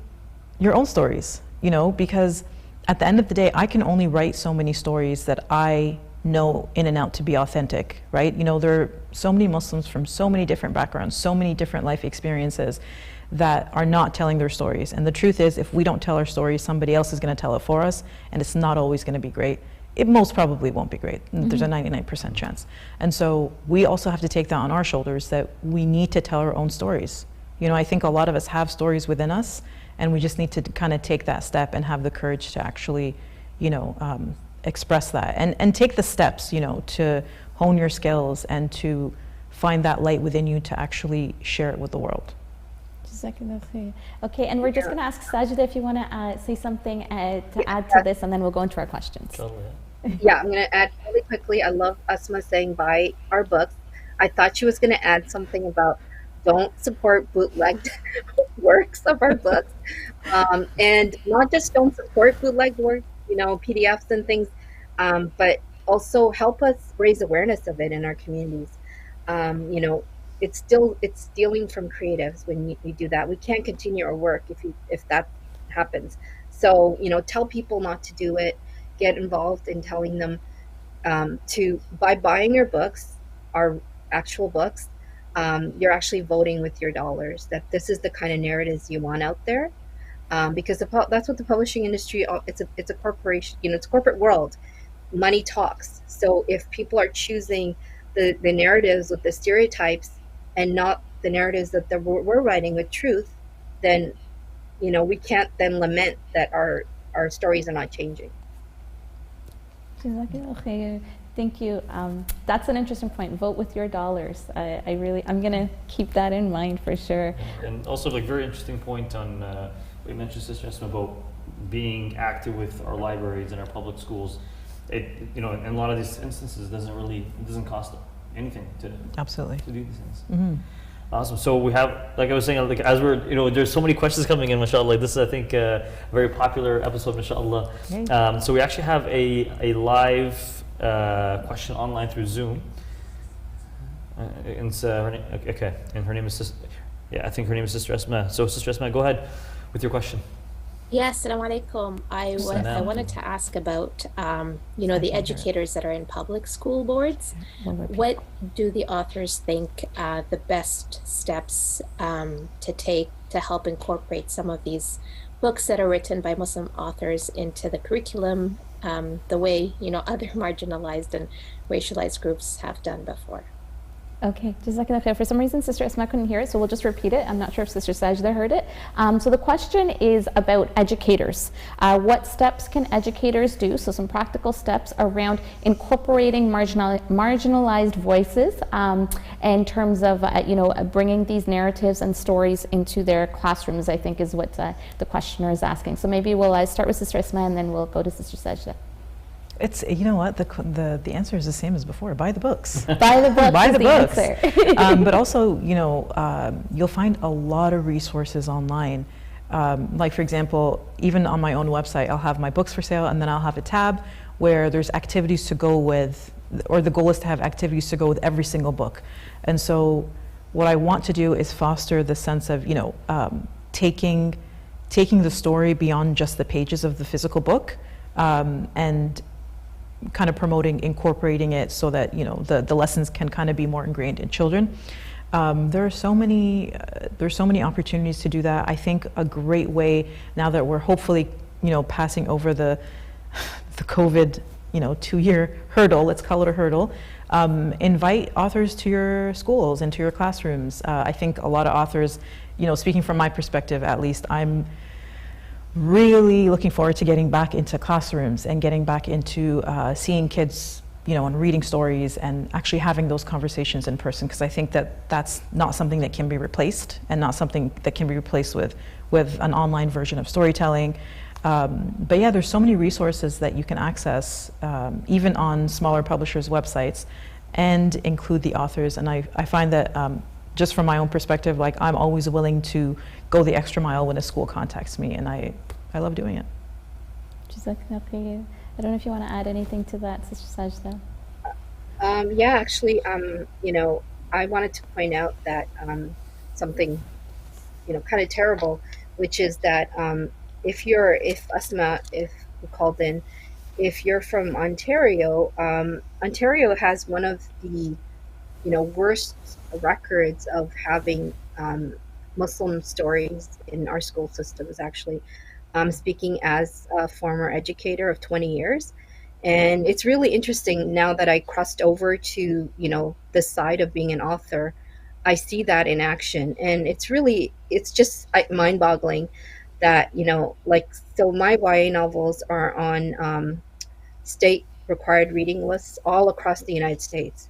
[SPEAKER 4] your own stories. Because at the end of the day, I can only write so many stories that I know in and out to be authentic, right? There are so many Muslims from so many different backgrounds, so many different life experiences that are not telling their stories. And the truth is, if we don't tell our stories, somebody else is going to tell it for us, and it's not always going to be great. It most probably won't be great. There's a 99% chance. And so we also have to take that on our shoulders, that we need to tell our own stories. I think a lot of us have stories within us, and we just need to kind of take that step and have the courage to actually, express that and take the steps, to hone your skills and to find that light within you to actually share it with the world.
[SPEAKER 1] Okay, and we're just going to ask Sajida if you want to say something to add to this, and then we'll go into our questions.
[SPEAKER 5] Yeah, I'm going to add really quickly. I love Asma saying buy our books. I thought she was going to add something about don't support bootlegged works of our books. And not just don't support bootlegged work, PDFs and things, but also help us raise awareness of it in our communities. It's stealing from creatives when we do that. We can't continue our work if that happens. So, tell people not to do it. Get involved in telling them by buying your books, our actual books, you're actually voting with your dollars that this is the kind of narratives you want out there. Because that's what the publishing industry, it's a corporation, it's a corporate world. Money talks. So if people are choosing the narratives with the stereotypes and not the narratives that we're writing with truth, then we can't then lament that our stories are not changing.
[SPEAKER 1] Okay, thank you. That's an interesting point. Vote with your dollars. I'm gonna keep that in mind for sure.
[SPEAKER 2] And also, very interesting point on. We mentioned, Sister Asma, about being active with our libraries and our public schools. It, in a lot of these instances, it doesn't cost anything to
[SPEAKER 4] Absolutely
[SPEAKER 2] to do these things.
[SPEAKER 4] Mm-hmm.
[SPEAKER 2] Awesome. So we have, like I was saying, as we're, there's so many questions coming in, mashallah. This is, I think, a very popular episode, mashallah. So we actually have a live question online through Zoom. And her name is I think her name is Sister Asma. So Sister Asma, go ahead with your question.
[SPEAKER 6] Yes, assalamu alaikum. I wanted to ask about, the educators that are in public school boards. What do the authors think the best steps to take to help incorporate some of these books that are written by Muslim authors into the curriculum, the way, other marginalized and racialized groups have done before?
[SPEAKER 1] Okay, Jazakallah khair. For some reason, Sister Asma couldn't hear it, so we'll just repeat it. I'm not sure if Sister Sajda heard it. So the question is about educators. What steps can educators do? So some practical steps around incorporating marginalized voices in terms of, bringing these narratives and stories into their classrooms, I think is what the questioner is asking. So maybe we'll start with Sister Asma and then we'll go to Sister Sajda.
[SPEAKER 4] It's, the answer is the same as before. Buy the books.
[SPEAKER 1] Buy the books.
[SPEAKER 4] Buy the books.
[SPEAKER 1] Answer.
[SPEAKER 4] But also, you'll find a lot of resources online. Like, for example, even on my own website, I'll have my books for sale, and then I'll have a tab where there's activities to go with, or the goal is to have activities to go with every single book. And so what I want to do is foster the sense of, taking the story beyond just the pages of the physical book, and kind of promoting incorporating it so that the lessons can kind of be more ingrained in children. There's so many opportunities to do that. I think a great way, now that we're hopefully passing over the COVID 2-year hurdle, let's call it a hurdle, invite authors to your schools and to your classrooms. I think a lot of authors, speaking from my perspective at least, I'm really looking forward to getting back into classrooms and getting back into seeing kids, and reading stories and actually having those conversations in person, because I think that that's not something that can be replaced, and not something that can be replaced with an online version of storytelling. But yeah, there's so many resources that you can access, even on smaller publishers' websites, and include the authors. And I find that, just from my own perspective, like, I'm always willing to go the extra mile when a school contacts me, and I love doing it.
[SPEAKER 1] I don't know if you want to add anything to that, Sister Sajda.
[SPEAKER 5] Yeah, actually, I wanted to point out that something, kind of terrible, which is that if Asma, if you called in, if you're from Ontario, Ontario has one of the, worst records of having Muslim stories in our school systems, actually. Speaking as a former educator of 20 years. And it's really interesting now that I crossed over to, this side of being an author. I see that in action. And it's just mind boggling that, so my YA novels are on state required reading lists all across the United States.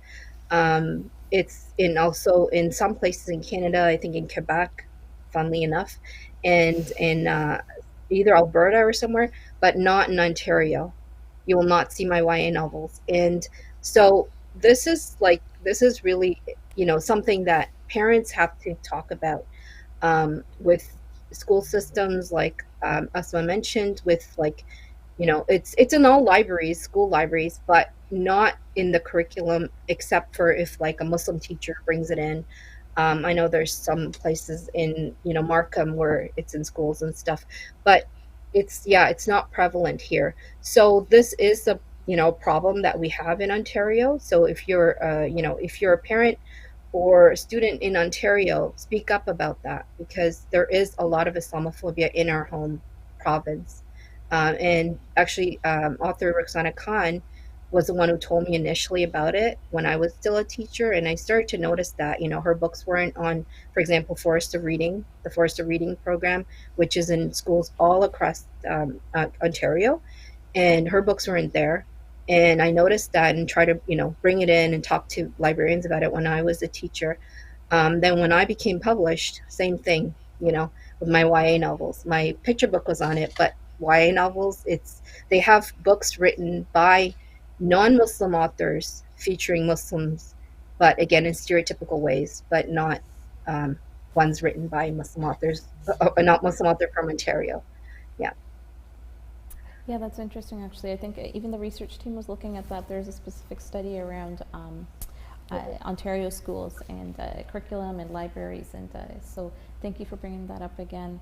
[SPEAKER 5] It's also in some places in Canada, I think in Quebec, funnily enough, and in either Alberta or somewhere, but not in Ontario. You will not see my YA novels. And so this is really, something that parents have to talk about, with school systems, like Asma mentioned, with it's in all libraries, school libraries, but not in the curriculum, except for if like a Muslim teacher brings it in. I know there's some places in Markham where it's in schools and stuff, but it's not prevalent here. So this is a problem that we have in Ontario. So if you're if you're a parent or a student in Ontario, speak up about that, because there is a lot of Islamophobia in our home province. And actually, author Roxana Khan was the one who told me initially about it when I was still a teacher. And I started to notice that, her books weren't on, for example, the Forest of Reading program, which is in schools all across Ontario. And her books weren't there. And I noticed that and tried to, bring it in and talk to librarians about it when I was a teacher. Then when I became published, same thing, with my YA novels. My picture book was on it, but YA novels, they have books written by non-Muslim authors featuring Muslims, but again in stereotypical ways, but not ones written by Muslim authors, not Muslim author from Ontario. Yeah.
[SPEAKER 1] Yeah, that's interesting, actually. I think even the research team was looking at that. There's a specific study around Ontario schools and curriculum and libraries, and so thank you for bringing that up again.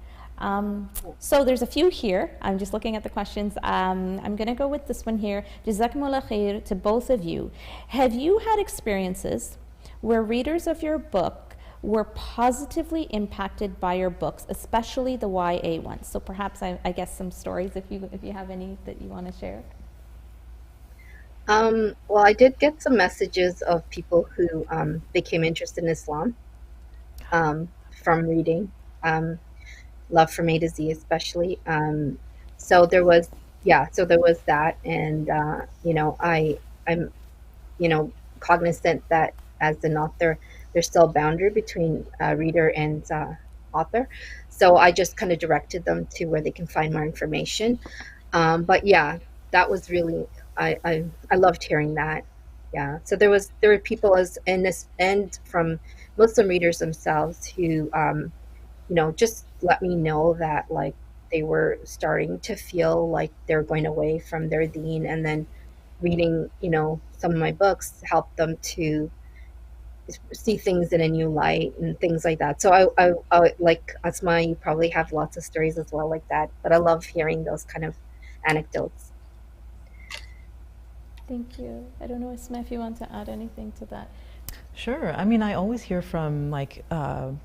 [SPEAKER 1] So there's a few here. I'm just looking at the questions. I'm going to go with this one here. Jazakumullah khair to both of you. Have you had experiences where readers of your book were positively impacted by your books, especially the YA ones? So perhaps I guess some stories, if you have any that you want to share.
[SPEAKER 5] Well, I did get some messages of people who became interested in Islam from reading. Love from A to Z, especially. So there was that, and I'm cognizant that as an author, there's still a boundary between reader and author. So I just kind of directed them to where they can find more information. But yeah, that was really I loved hearing that. Yeah. So there were people and from Muslim readers themselves who just let me know that like they were starting to feel like they're going away from their deen, and then reading some of my books helped them to see things in a new light and things like that. So I like Asma, you probably have lots of stories as well like that, but I love hearing those kind of anecdotes.
[SPEAKER 1] Thank you. I don't know, Asmaa, if you want to add anything to that.
[SPEAKER 4] Sure. I mean, I always hear from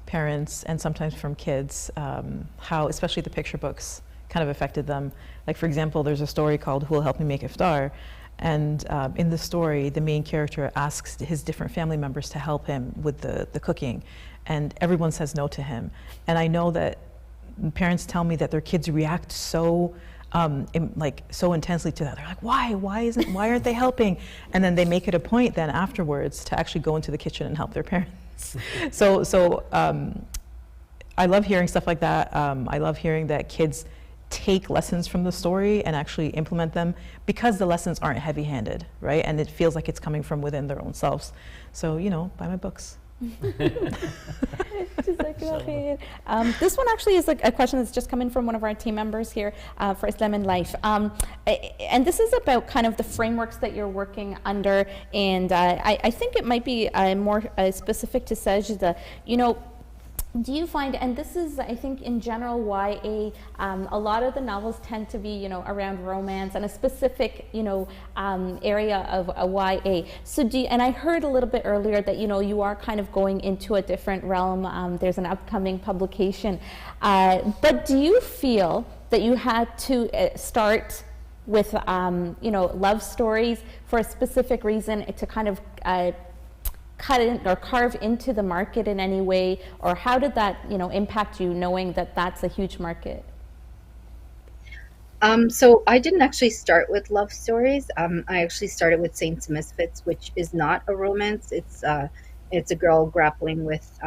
[SPEAKER 4] parents and sometimes from kids how, especially the picture books, kind of affected them. Like, for example, there's a story called "Who Will Help Me Make Iftar," and in the story, the main character asks his different family members to help him with the cooking, and everyone says no to him. And I know that parents tell me that their kids react so so intensely to that. They're like, why aren't they helping? And then they make it a point then afterwards to actually go into the kitchen and help their parents. So I love hearing stuff like that. I love hearing that kids take lessons from the story and actually implement them, because the lessons aren't heavy-handed, right? And it feels like it's coming from within their own selves. So, buy my books.
[SPEAKER 1] This one actually is a question that's just come in from one of our team members here for Islam in Life. And this is about kind of the frameworks that you're working under. And I think it might be more specific to Sajda. Do you find, and this is, I think, in general, YA, a lot of the novels tend to be, around romance and a specific, area of a YA. So and I heard a little bit earlier that, you are kind of going into a different realm. There's an upcoming publication. But do you feel that you had to start with, love stories for a specific reason to kind of cut in or carve into the market in any way, or how did that impact you, knowing that that's a huge market?
[SPEAKER 5] So I didn't actually start with love stories. I actually started with Saints and Misfits, which is not a romance. It's a girl grappling with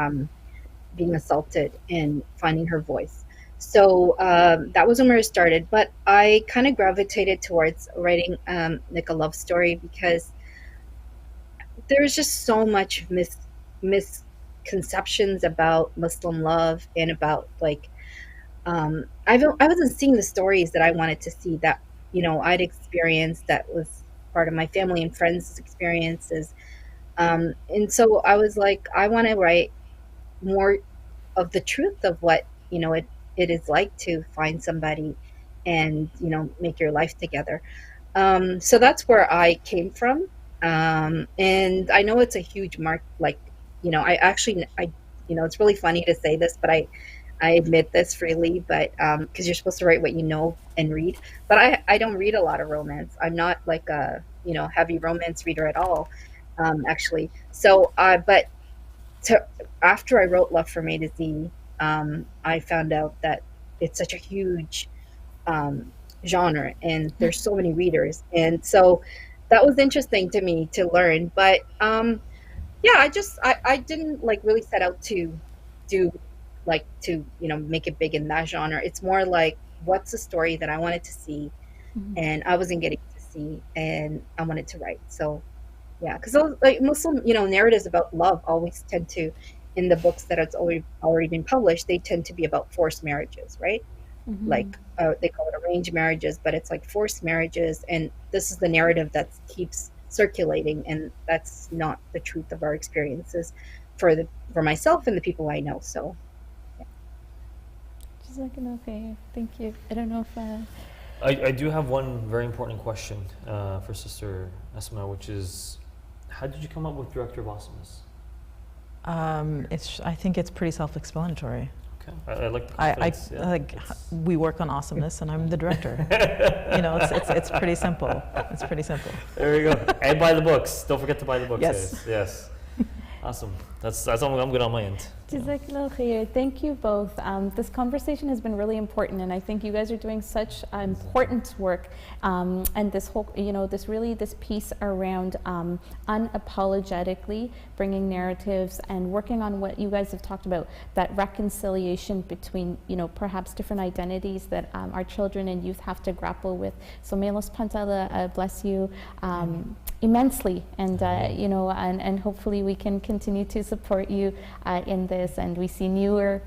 [SPEAKER 5] being assaulted and finding her voice. So that was when I started, but I kind of gravitated towards writing like a love story, because there's just so much misconceptions about Muslim love, and about I wasn't seeing the stories that I wanted to see, that I'd experienced, that was part of my family and friends' experiences, and so I was like, I want to write more of the truth of what it is like to find somebody and make your life together. So that's where I came from. And I know it's a huge mark, it's really funny to say this, but I admit this freely, but because you're supposed to write what you know and read, but I don't read a lot of romance. I'm not like a heavy romance reader at all, actually. So but after I wrote Love from A to Z, I found out that it's such a huge genre, and there's so many readers, and so that was interesting to me to learn. But yeah, I didn't really set out to do make it big in that genre. It's more like, what's the story that I wanted to see, and I wasn't getting to see, and I wanted to write. So yeah, because Muslim narratives about love always tend to, in the books that it's already been published, they tend to be about forced marriages, right? They call it arranged marriages, but it's like forced marriages, and this is the narrative that keeps circulating, and that's not the truth of our experiences for myself and the people I know. So yeah.
[SPEAKER 1] Okay, thank you. I don't know if
[SPEAKER 7] I do have one very important question for Sister Asmaa, which is, how did you come up with Director of Awesomeness?
[SPEAKER 4] I think it's pretty self-explanatory.
[SPEAKER 7] I like the confidence.
[SPEAKER 4] We work on awesomeness, and I'm the director. It's pretty simple. It's pretty simple.
[SPEAKER 7] There you go. And buy the books. Don't forget to buy the books.
[SPEAKER 4] Yes.
[SPEAKER 7] Yes. Awesome. That's I'm good on my end.
[SPEAKER 1] Jazakallah khair. Thank you both. This conversation has been really important, and I think you guys are doing such important work. And this whole, this piece around unapologetically bringing narratives and working on what you guys have talked about, that reconciliation between, perhaps different identities that our children and youth have to grapple with. So may Allah subhanahu wa ta'ala bless you. immensely, and and hopefully we can continue to support you in this, and we see newer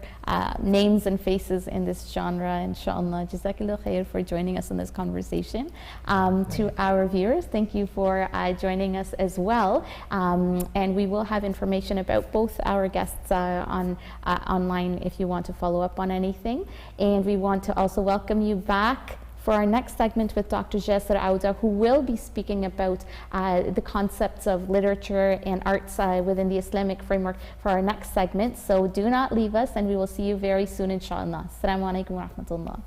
[SPEAKER 1] names and faces in this genre, inshallah. Jazakallah khair for joining us in this conversation. To our viewers, thank you for joining us as well, and we will have information about both our guests online if you want to follow up on anything, and we want to also welcome you back for our next segment with Dr. Jasser Auda, who will be speaking about the concepts of literature and arts within the Islamic framework for our next segment. So do not leave us, and we will see you very soon, inshallah. Assalamu alaikum wa rahmatullah.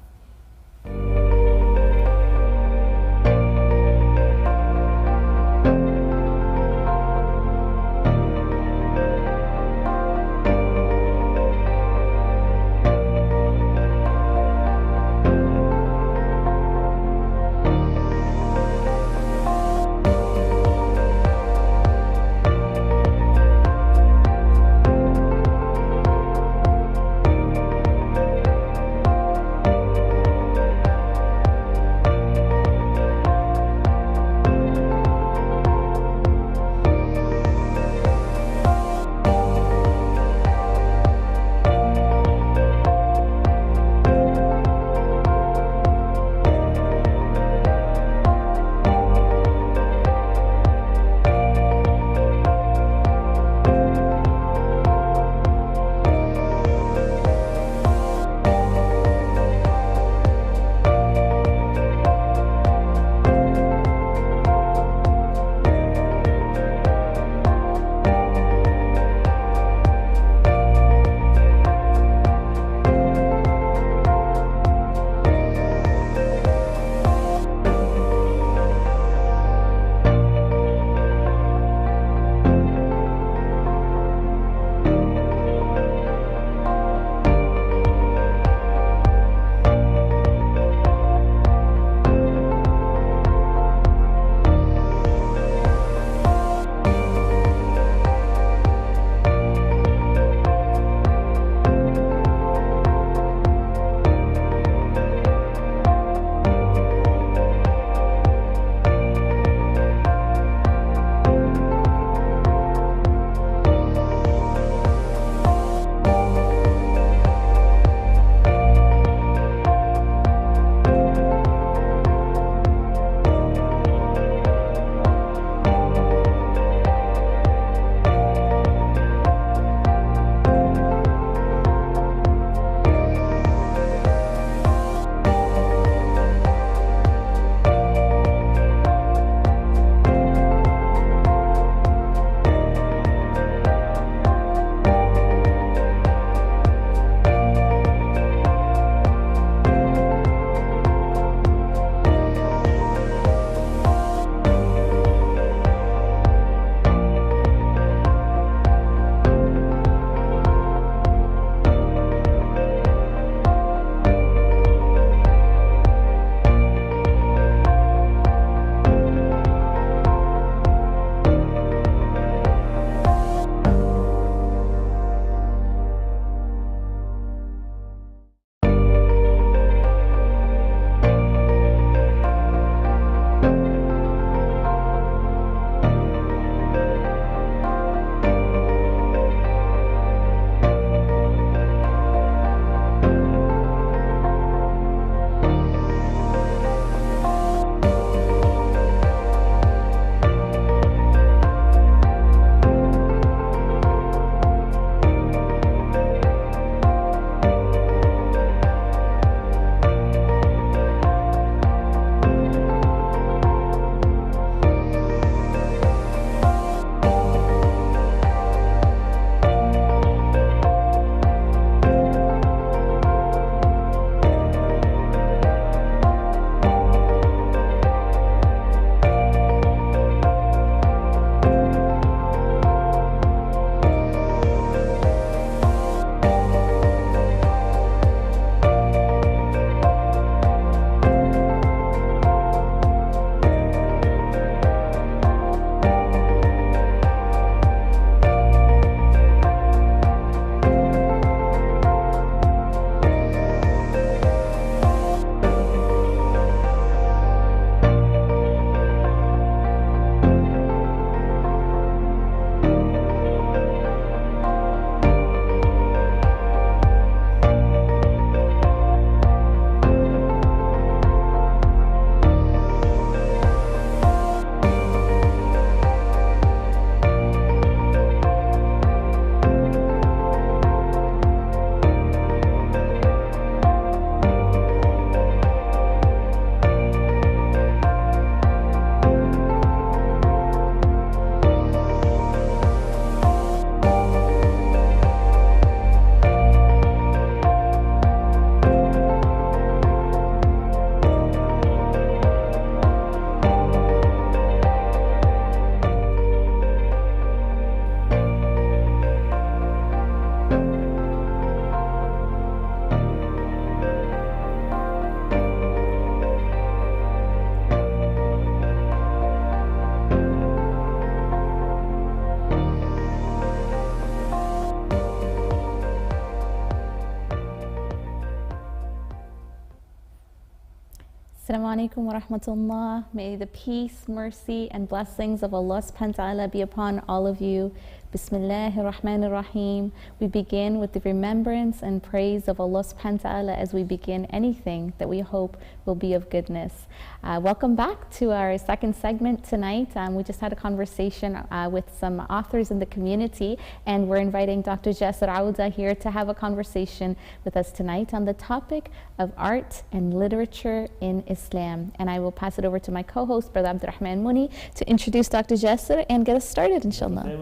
[SPEAKER 1] Assalamu alaikum wa rahmatullah. May the peace, mercy, and blessings of Allah subhanahu wa ta'ala be upon all of you. Bismillahir Rahmanir Rahim. We begin with the remembrance and praise of Allah subhanahu wa ta'ala as we begin anything that we hope will be of goodness. Welcome back to our second segment tonight. We just had a conversation with some authors in the community, and we're inviting Dr. Jasser Auda here to have a conversation with us tonight on the topic of art and literature in Islam. And I will pass it over to my co-host, Brother Abdurrahman Muni, to introduce Dr. Jasser and get us started, inshallah.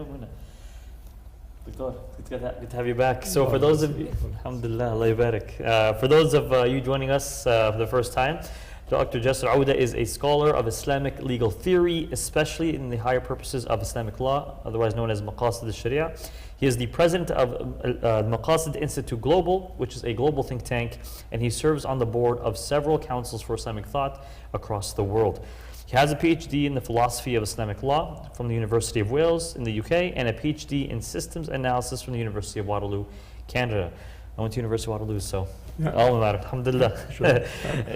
[SPEAKER 7] Good to have you back. So for those of you, alhamdulillah, Allah yabarak. For those of you joining us for the first time, Dr. Jasser Auda is a scholar of Islamic legal theory, especially in the higher purposes of Islamic law, otherwise known as Maqasid al-Sharia. He is the president of Maqasid Institute Global, which is a global think tank, and he serves on the board of several councils for Islamic thought across the world. He has a PhD in the philosophy of Islamic law from the University of Wales in the UK, and a PhD in systems analysis from the University of Waterloo, Canada. I went to University of Waterloo, so alma mater, alhamdulillah. Sure.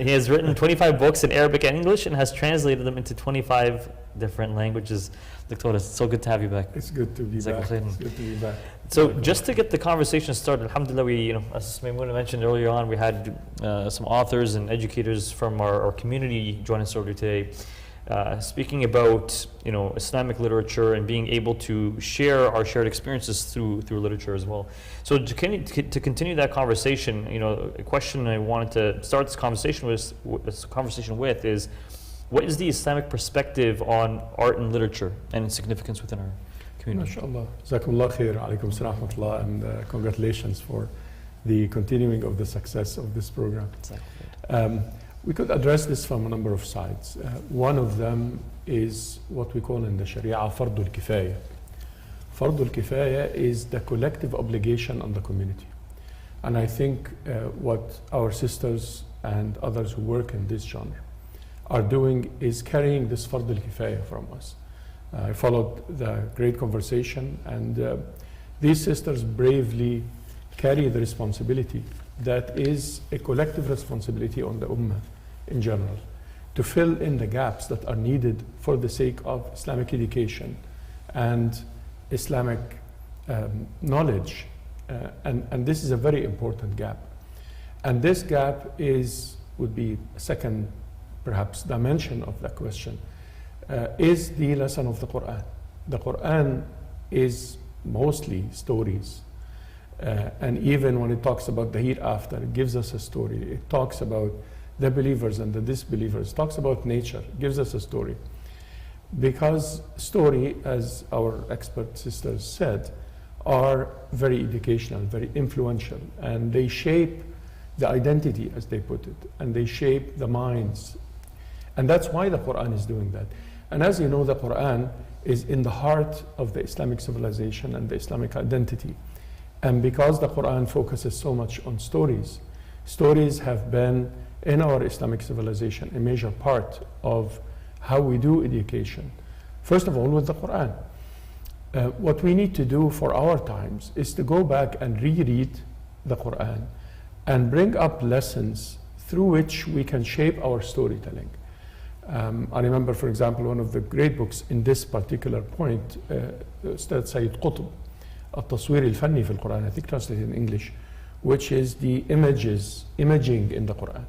[SPEAKER 7] He has written 25 books in Arabic and English and has translated them into 25 different languages. Doctor, it's so good to have you back.
[SPEAKER 8] It's good to be back. It's good to be back.
[SPEAKER 7] So just to get the conversation started, alhamdulillah, we, as Maimuna mentioned earlier on, we had some authors and educators from our community join us over today. Speaking about Islamic literature and being able to share our shared experiences through literature as well. So to continue that conversation, a question I wanted to start this conversation with is, what is the Islamic perspective on art and literature and its significance within our community?
[SPEAKER 8] MashaAllah. Jazakumullah khair, alaikum salam wa rahmatullah, and congratulations for the continuing of the success of this program. We could address this from a number of sides. One of them is what we call in the Sharia Fardul Kifaya. Fardul Kifaya is the collective obligation on the community. And I think what our sisters and others who work in this genre are doing is carrying this Fardul Kifaya from us. I followed the great conversation, and these sisters bravely carry the responsibility that is a collective responsibility on the Ummah in general, to fill in the gaps that are needed for the sake of Islamic education and Islamic knowledge. And this is a very important gap. And this gap would be a second, perhaps, dimension of the question, is the lesson of the Quran. The Quran is mostly stories. And even when it talks about the hereafter, it gives us a story. It talks about the believers and the disbelievers. It talks about nature, it gives us a story. Because story, as our expert sisters said, are very educational, very influential, and they shape the identity, as they put it, and they shape the minds. And that's why the Quran is doing that. And as you know, the Quran is in the heart of the Islamic civilization and the Islamic identity. And because the Quran focuses so much on stories, stories have been in our Islamic civilization a major part of how we do education. First of all, with the Quran. What we need to do for our times is to go back and reread the Quran and bring up lessons through which we can shape our storytelling. I remember, for example, one of the great books in this particular point, Ustad Sayyid Qutb, التصوير الفني في القرآن, I think translated in English, which is the imaging in the Quran.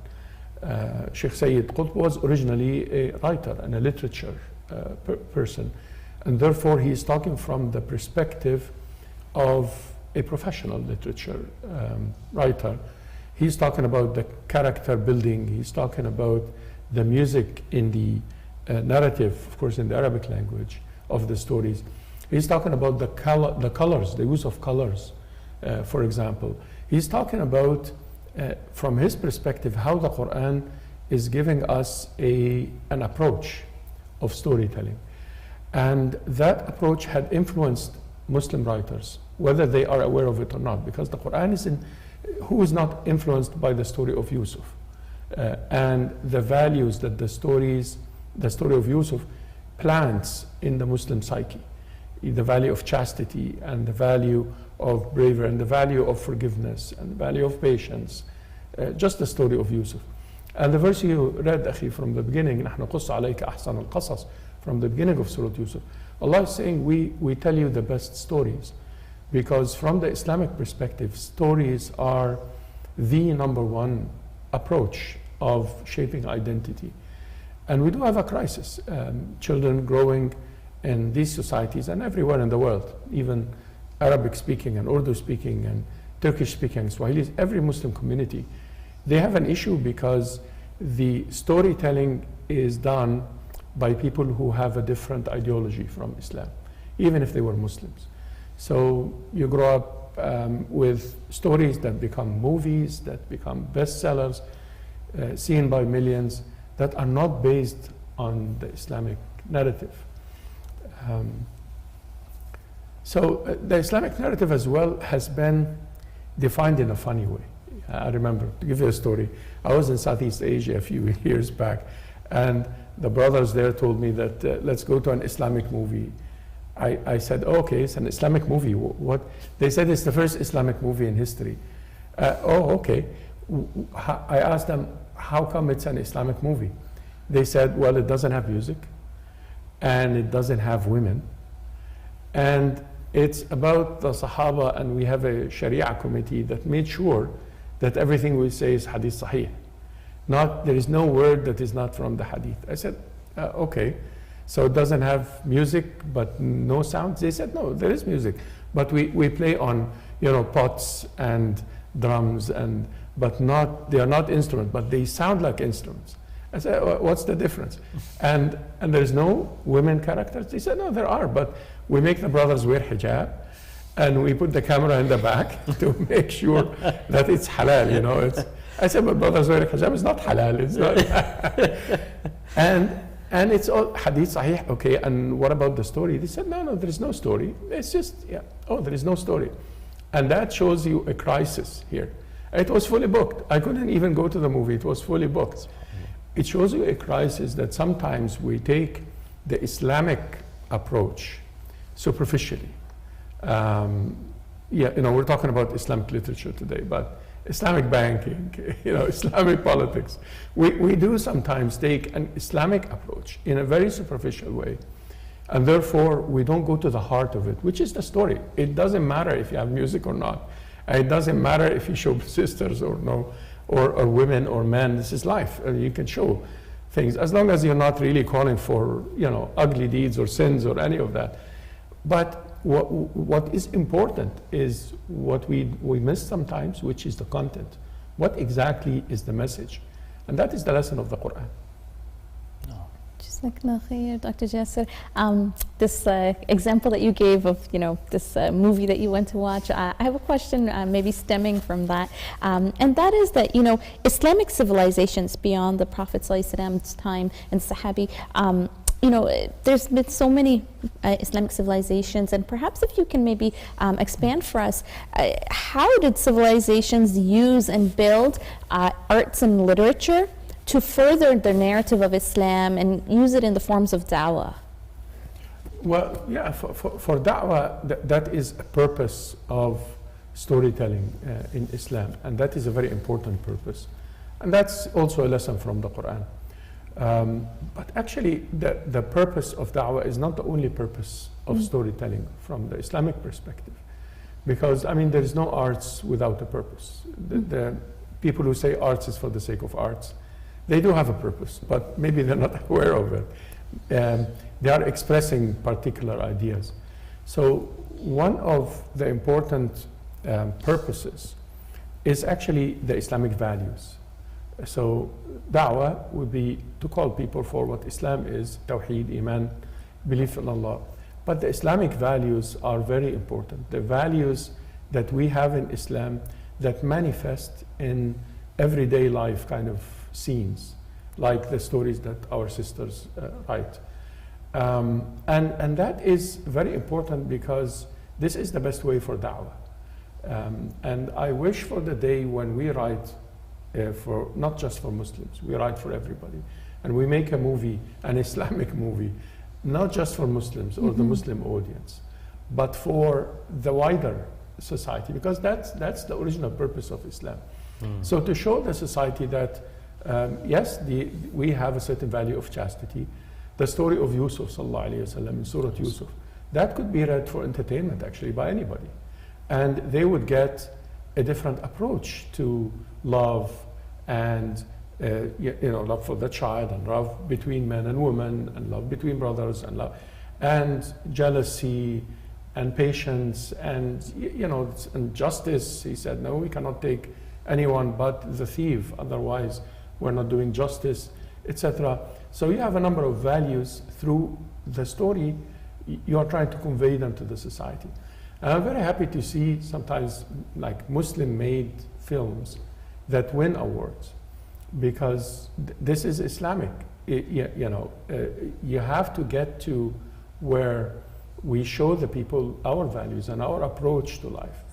[SPEAKER 8] Sheikh Sayyid Qutb was originally a writer and a literature person, and therefore he is talking from the perspective of a professional literature writer. He's talking about the character building, he's talking about the music in the narrative, of course in the Arabic language, of the stories. He's talking about the colors, the use of colors, for example. He's talking about, from his perspective, how the Quran is giving us an approach of storytelling. And that approach had influenced Muslim writers, whether they are aware of it or not, because the Quran who is not influenced by the story of Yusuf and the values that the story of Yusuf plants in the Muslim psyche. The value of chastity and the value of bravery and the value of forgiveness and the value of patience, just the story of Yusuf. And the verse you read, Akhi, from the beginning, نحن نقص عليك أحسن القصص, from the beginning of Surah Yusuf, Allah is saying, we tell you the best stories. Because from the Islamic perspective, stories are the number one approach of shaping identity. And we do have a crisis. Children growing in these societies and everywhere in the world, even Arabic speaking and Urdu speaking and Turkish speaking and Swahili, every Muslim community, they have an issue because the storytelling is done by people who have a different ideology from Islam, even if they were Muslims. So you grow up with stories that become movies, that become bestsellers, seen by millions, that are not based on the Islamic narrative. So the Islamic narrative as well has been defined in a funny way. I remember, to give you a story, I was in Southeast Asia a few years back, and the brothers there told me that let's go to an Islamic movie. I said, oh, okay, it's an Islamic movie. What? They said it's the first Islamic movie in history. Oh, okay. I asked them, how come it's an Islamic movie? They said, well, it doesn't have music, and it doesn't have women, and it's about the Sahaba, and we have a Sharia committee that made sure that everything we say is Hadith Sahih. There is no word that is not from the Hadith. I said, okay. So it doesn't have music, but no sounds? They said, no, there is music. But we play on, pots and drums, but they are not instruments, but they sound like instruments. I said, what's the difference? And there's no women characters? They said, no, there are, but we make the brothers wear hijab, and we put the camera in the back to make sure that it's halal, I said, but brothers wearing hijab is not halal, it's not. And it's all Hadith Sahih, okay, and what about the story? They said, no, there is no story. It's just, there is no story. And that shows you a crisis here. It was fully booked. I couldn't even go to the movie, it was fully booked. It shows you a crisis that sometimes we take the Islamic approach superficially. We're talking about Islamic literature today, but Islamic banking, Islamic politics. We do sometimes take an Islamic approach in a very superficial way, and therefore we don't go to the heart of it, which is the story. It doesn't matter if you have music or not. It doesn't matter if you show sisters or no, or women or men. This is life. You can show things as long as you're not really calling for ugly deeds or sins or any of that. But what is important is what we miss sometimes, which is the content. What exactly is the message? And that is the lesson of the Quran.
[SPEAKER 1] Jazakallah khair, Dr. Jasser. This example that you gave of this movie that you went to watch, I have a question maybe stemming from that, and that is that Islamic civilizations beyond the Prophet ﷺ's time and Sahabi, there's been so many Islamic civilizations, and perhaps if you can maybe expand for us, how did civilizations use and build arts and literature to further the narrative of Islam and use it in the forms of da'wah?
[SPEAKER 8] Well, yeah, for da'wah, that is a purpose of storytelling in Islam, and that is a very important purpose. And that's also a lesson from the Quran. But actually, the purpose of da'wah is not the only purpose of storytelling from the Islamic perspective. Because, there is no arts without a purpose. The people who say arts is for the sake of arts, they do have a purpose, but maybe they're not aware of it. They are expressing particular ideas. So one of the important purposes is actually the Islamic values. So da'wah would be to call people for what Islam is, tawheed, iman, belief in Allah. But the Islamic values are very important. The values that we have in Islam that manifest in everyday life kind of scenes, like the stories that our sisters write. And that is very important because this is the best way for da'wah. And I wish for the day when we write for not just for Muslims, we write for everybody. And we make a movie, an Islamic movie, not just for Muslims or the Muslim audience, but for the wider society, because that's the original purpose of Islam. So to show the society that Yes, we have a certain value of chastity. The story of Yusuf sallallahu alayhi wa sallam in Surah Yusuf, that could be read for entertainment actually by anybody. And they would get a different approach to love and love for the child, and love between men and women, and love between brothers, and love and jealousy and patience and and justice. He said, no, we cannot take anyone but the thief, otherwise we're not doing justice, etc. So you have a number of values through the story. You are trying to convey them to the society. And I'm very happy to see sometimes like Muslim-made films that win awards, because this is Islamic. You have to get to where we show the people our values and our approach to life.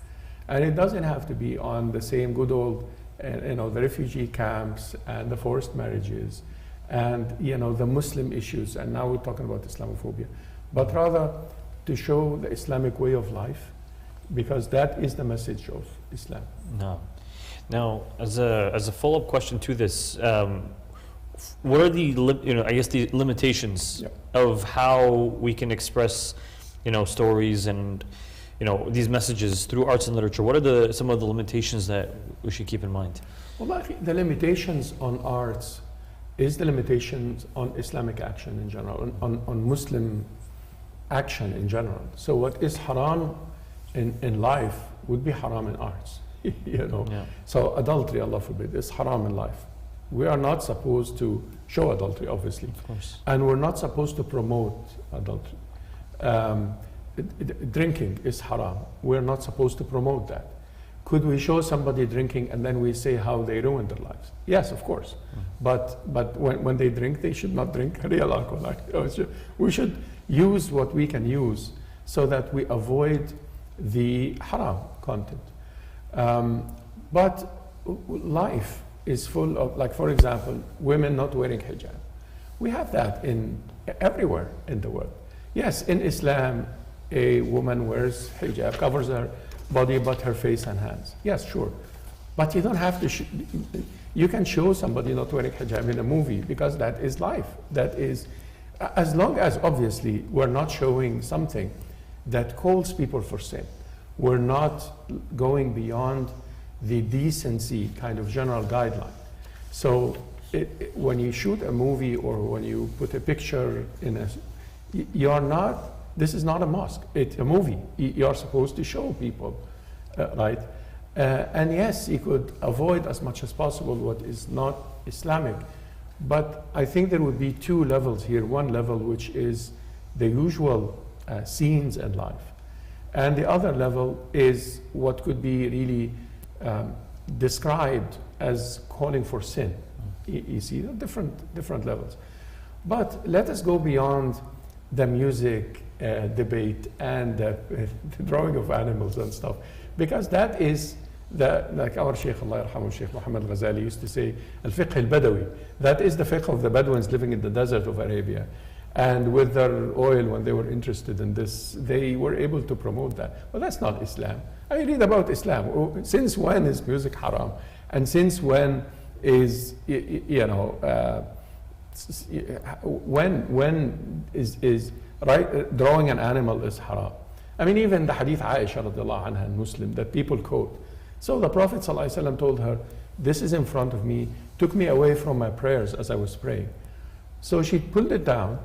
[SPEAKER 8] And it doesn't have to be on the same good old, the refugee camps and the forced marriages and, the Muslim issues. And now we're talking about Islamophobia, but rather to show the Islamic way of life, because that is the message of Islam.
[SPEAKER 7] No. Now, as a follow-up question to this, what are the the limitations of how we can express stories and these messages through arts and literature? What are some of the limitations that we should keep in mind?
[SPEAKER 8] Well, I think the limitations on arts is the limitations on Islamic action in general, on Muslim action in general. So what is haram in life would be haram in arts. So adultery, Allah forbid, is haram in life. We are not supposed to show adultery, obviously,
[SPEAKER 7] of course,
[SPEAKER 8] and we're not supposed to promote adultery. Drinking is haram. We're not supposed to promote that. Could we show somebody drinking and then we say how they ruined their lives? Yes, of course. But when they drink, they should not drink real alcohol. We should use what we can use so that we avoid the haram content. But life is full of, like, for example, women not wearing hijab. We have that everywhere in the world. Yes, in Islam, a woman wears hijab, covers her body but her face and hands. Yes, sure. But you don't have to, you can show somebody not wearing hijab in a movie, because that is life. That is, as long as obviously we're not showing something that calls people for sin. We're not going beyond the decency kind of general guideline. So when you shoot a movie or when you put a picture in you're not, this is not a mosque, it's a movie. You're supposed to show people, right? And yes, you could avoid as much as possible what is not Islamic. But I think there would be two levels here. One level, which is the usual scenes in life. And the other level is what could be really described as calling for sin. You see, different levels. But let us go beyond the music debate and the drawing of animals and stuff, because that is like our Shaykh, Allah yarhamu, Shaykh Muhammad Ghazali used to say, al-fiqh al-badawi. That is the fiqh of the Bedouins living in the desert of Arabia. And with their oil, when they were interested in this, they were able to promote that. But that's not Islam. I read about Islam. Since when is music haram? And since when is, when is drawing an animal is haram? I mean, even the hadith Aisha radiallahu anha in Muslim that people quote. So the Prophet ﷺ told her, this is in front of me, took me away from my prayers as I was praying. So she pulled it down,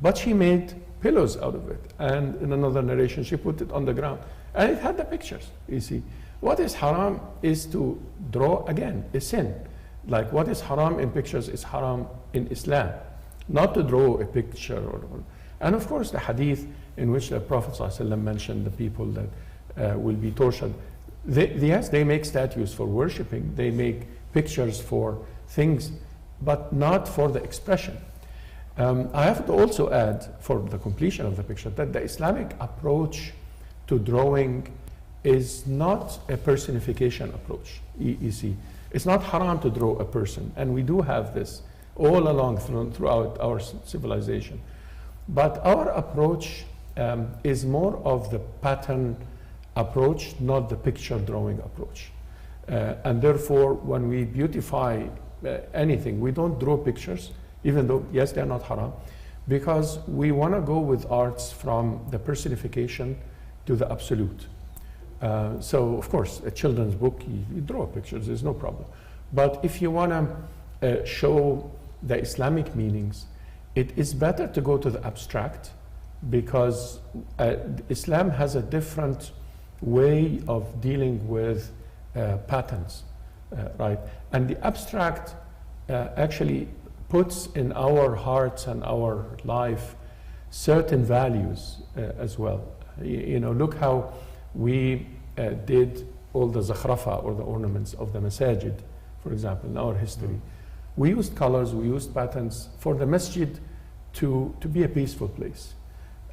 [SPEAKER 8] but she made pillows out of it. And in another narration, she put it on the ground. And it had the pictures, you see. What is haram is to draw, again, a sin. Like what is haram in pictures is haram in Islam. Not to draw a picture. And of course, the hadith in which the Prophet ﷺ mentioned the people that will be tortured. Yes, they make statues for worshipping. They make pictures for things, but not for the expression. I have to also add, for the completion of the picture, that the Islamic approach to drawing is not a personification approach. You see, it's not haram to draw a person, and we do have this all along throughout our civilization. But our approach is more of the pattern approach, not the picture drawing approach. And therefore, when we beautify anything. We don't draw pictures, even though, yes, they're not haram, because we want to go with arts from the personification to the absolute. So, of course, a children's book, you draw pictures, there's no problem. But if you want to show the Islamic meanings, it is better to go to the abstract, because Islam has a different way of dealing with patterns, right? And the abstract actually puts in our hearts and our life certain values as well. You know, look how we did all the zakhrafa, or the ornaments of the masajid, for example, in our history. We used colors, we used patterns for the masjid to be a peaceful place,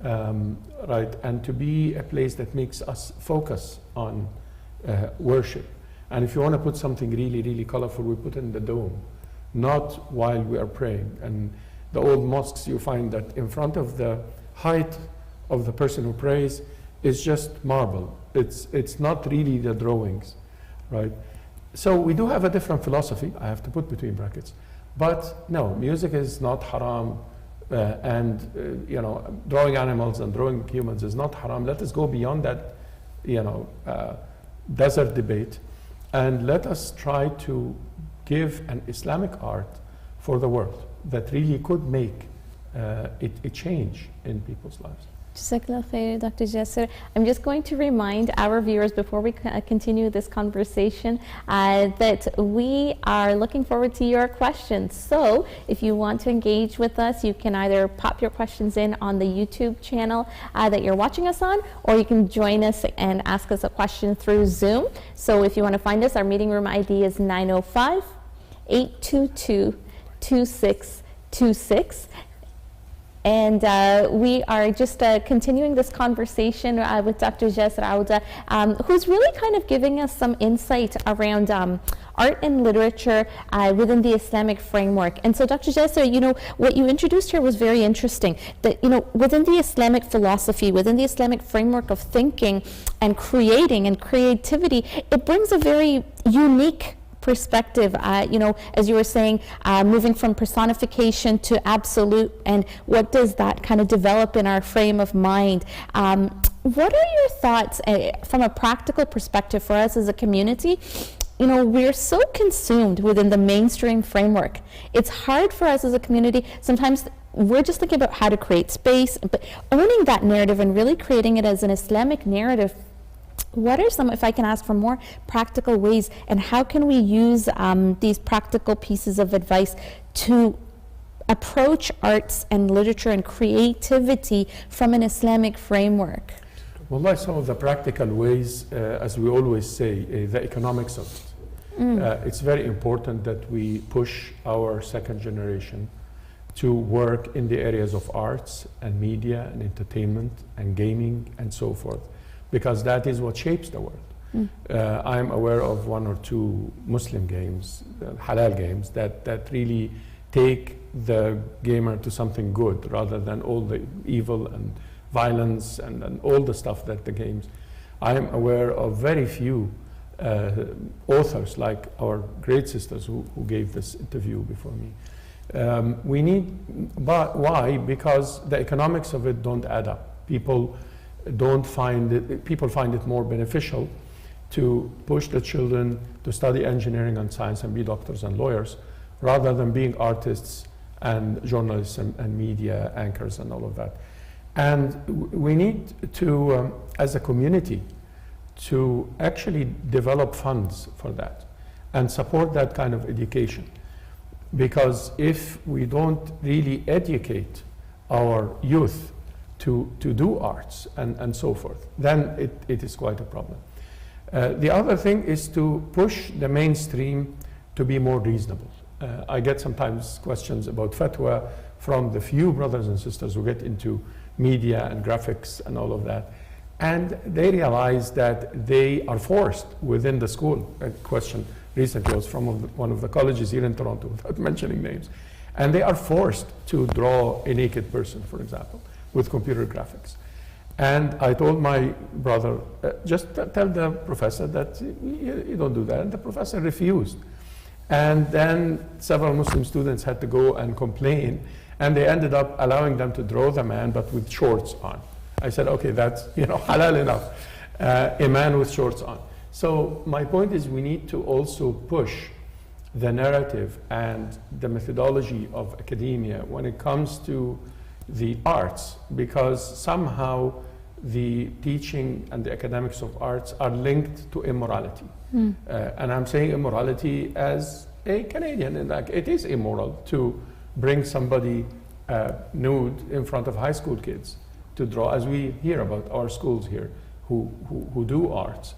[SPEAKER 8] right? And to be a place that makes us focus on worship. And if you want to put something really, really colorful, we put it in the dome, not while we are praying. And the old mosques, you find that in front of the height of the person who prays is just marble. It's not really the drawings, right? So we do have a different philosophy, I have to put between brackets. But no, music is not haram, and you know, drawing animals and drawing humans is not haram. Let us go beyond that, you know, desert debate, and let us try to give an Islamic art for the world that really could make a change in people's lives.
[SPEAKER 1] Jazakallah khair, Dr. Jasser. I'm just going to remind our viewers before we continue this conversation that we are looking forward to your questions. So if you want to engage with us, you can either pop your questions in on the YouTube channel that you're watching us on, or you can join us and ask us a question through Zoom. So if you want to find us, our meeting room ID is 905-822-2626. And we are just continuing this conversation with Dr. Jasser Auda, who's really kind of giving us some insight around art and literature within the Islamic framework. And so, Dr. Jasser, you know, what you introduced here was very interesting. That, you know, within the Islamic philosophy, within the Islamic framework of thinking and creating and creativity, it brings a very unique perspective, you know, as you were saying, moving from personification to absolute, and what does that kind of develop in our frame of mind? What are your thoughts from a practical perspective for us as a community? You know, we're so consumed within the mainstream framework. It's hard for us as a community. Sometimes we're just thinking about how to create space, but owning that narrative and really creating it as an Islamic narrative. What are some, if I can ask for more practical ways, and how can we use these practical pieces of advice to approach arts and literature and creativity from an Islamic framework?
[SPEAKER 8] Well, like some of the practical ways, as we always say, the economics of it. It's very important that we push our second generation to work in the areas of arts and media and entertainment and gaming and so forth, because that is what shapes the world. I'm aware of one or two Muslim games, halal games, that really take the gamer to something good rather than all the evil and violence and all the stuff that the games. I am aware of very few authors like our great sisters who gave this interview before me. We need, but why? Because the economics of it don't add up. People find it more beneficial to push the children to study engineering and science and be doctors and lawyers rather than being artists and journalists and media anchors and all of that. And we need to, as a community, to actually develop funds for that and support that kind of education. Because if we don't really educate our youth to do arts and so forth, then it is quite a problem. The other thing is to push the mainstream to be more reasonable. I get sometimes questions about fatwa from the few brothers and sisters who get into media and graphics and all of that. And they realize that they are forced within the school. A question recently was from one of the colleges here in Toronto, without mentioning names. And they are forced to draw a naked person, for example, with computer graphics. And I told my brother, just tell the professor that you don't do that. And the professor refused. And then several Muslim students had to go and complain, and they ended up allowing them to draw the man, but with shorts on. I said, okay, that's halal enough. A man with shorts on. So my point is, we need to also push the narrative and the methodology of academia when it comes to the arts, because somehow the teaching and the academics of arts are linked to immorality. And I'm saying immorality as a Canadian, and like it is immoral to bring somebody nude in front of high school kids to draw, as we hear about our schools here who do arts,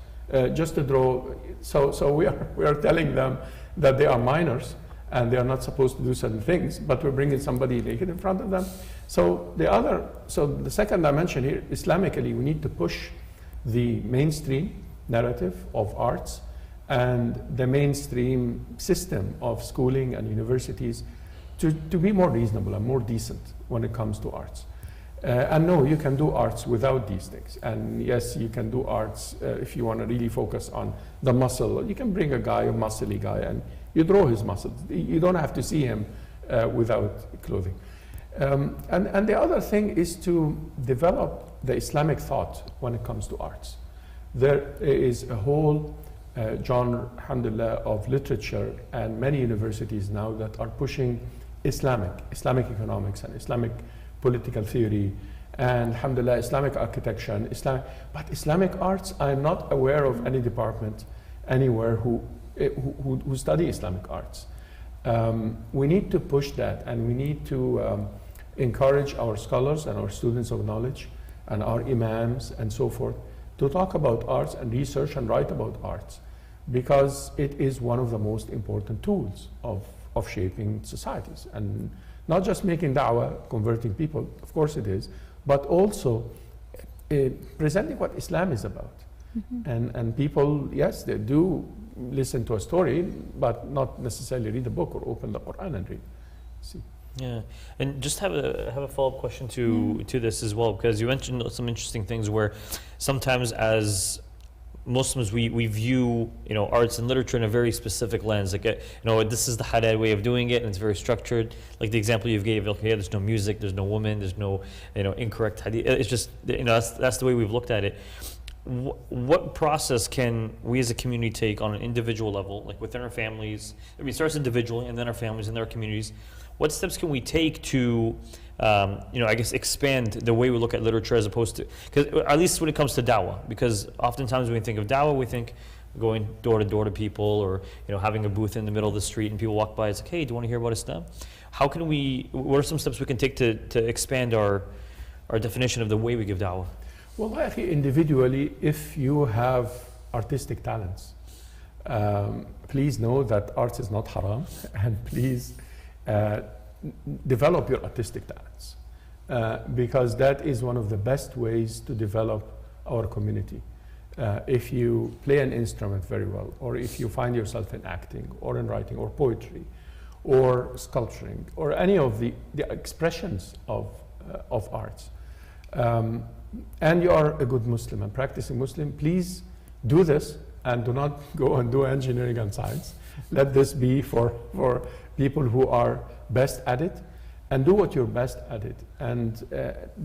[SPEAKER 8] just to draw. So we are telling them that they are minors and they are not supposed to do certain things, but we're bringing somebody naked in front of them. So the second dimension here, Islamically, we need to push the mainstream narrative of arts and the mainstream system of schooling and universities to be more reasonable and more decent when it comes to arts. And no, you can do arts without these things. And yes, you can do arts if you want to really focus on the muscle. You can bring a muscly guy, and you draw his muscles. You don't have to see him without clothing. And the other thing is to develop the Islamic thought when it comes to arts. There is a whole genre, alhamdulillah, of literature and many universities now that are pushing Islamic economics and Islamic political theory, and alhamdulillah, Islamic architecture and but Islamic arts, I'm not aware of any department anywhere who study Islamic arts. We need to push that, and we need to encourage our scholars and our students of knowledge and our imams and so forth to talk about arts and research and write about arts, because it is one of the most important tools of shaping societies, and not just making da'wah, converting people, of course it is, but also presenting what Islam is about. And people, yes, they do listen to a story, but not necessarily read a book or open the Quran and read. See?
[SPEAKER 7] Yeah, and just have a follow-up question to this as well, because you mentioned some interesting things where sometimes as Muslims we view arts and literature in a very specific lens, like this is the halal way of doing it, and it's very structured. Like the example you gave, okay, there's no music, there's no woman, there's no incorrect hadith. It's just that's the way we've looked at it. What process can we as a community take on an individual level, like within our families? I mean, it starts individually, and then our families and then our communities. What steps can we take to, I guess, expand the way we look at literature, as opposed to, because at least when it comes to da'wah, because oftentimes when we think of da'wah, we think going door to door to people, or having a booth in the middle of the street and people walk by. It's like, hey, do you want to hear about Islam? What are some steps we can take to expand our definition of the way we give da'wah?
[SPEAKER 8] Well, actually, individually, if you have artistic talents, please know that art is not haram, and please develop your artistic talents, because that is one of the best ways to develop our community. If you play an instrument very well, or if you find yourself in acting or in writing or poetry or sculpturing or any of the expressions of arts, and you are a good Muslim and practicing Muslim, please do this and do not go and do engineering and science. Let this be for people who are best at it, and do what you're best at it, and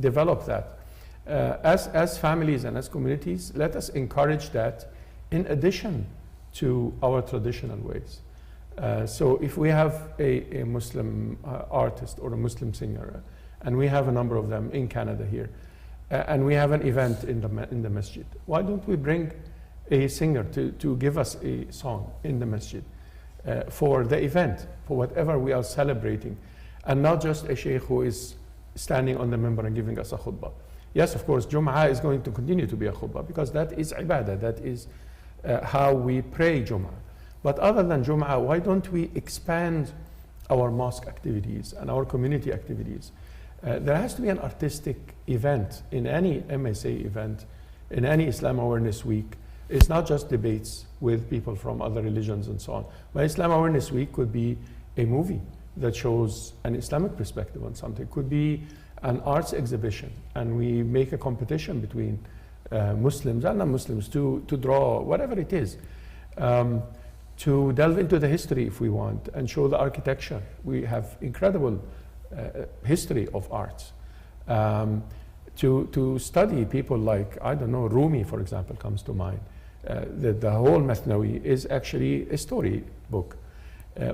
[SPEAKER 8] develop that. As families and as communities, let us encourage that in addition to our traditional ways. So if we have a Muslim artist or a Muslim singer, and we have a number of them in Canada here, and we have an event in the masjid, why don't we bring a singer to give us a song in the masjid for the event, for whatever we are celebrating, and not just a sheikh who is standing on the minbar and giving us a khutbah. Yes, of course, Jum'ah is going to continue to be a khutbah, because that is ibadah, that is how we pray Jum'ah. But other than Jum'ah, why don't we expand our mosque activities and our community activities? There has to be an artistic event in any MSA event, in any Islam Awareness Week. It's not just debates with people from other religions and so on. But Islam Awareness Week could be a movie that shows an Islamic perspective on something. It could be an arts exhibition, and we make a competition between Muslims and non-Muslims to draw whatever it is. to delve into the history if we want and show the architecture. We have incredible history of arts. To study people like, I don't know, Rumi, for example, comes to mind. The whole Mathnawi is actually a story book.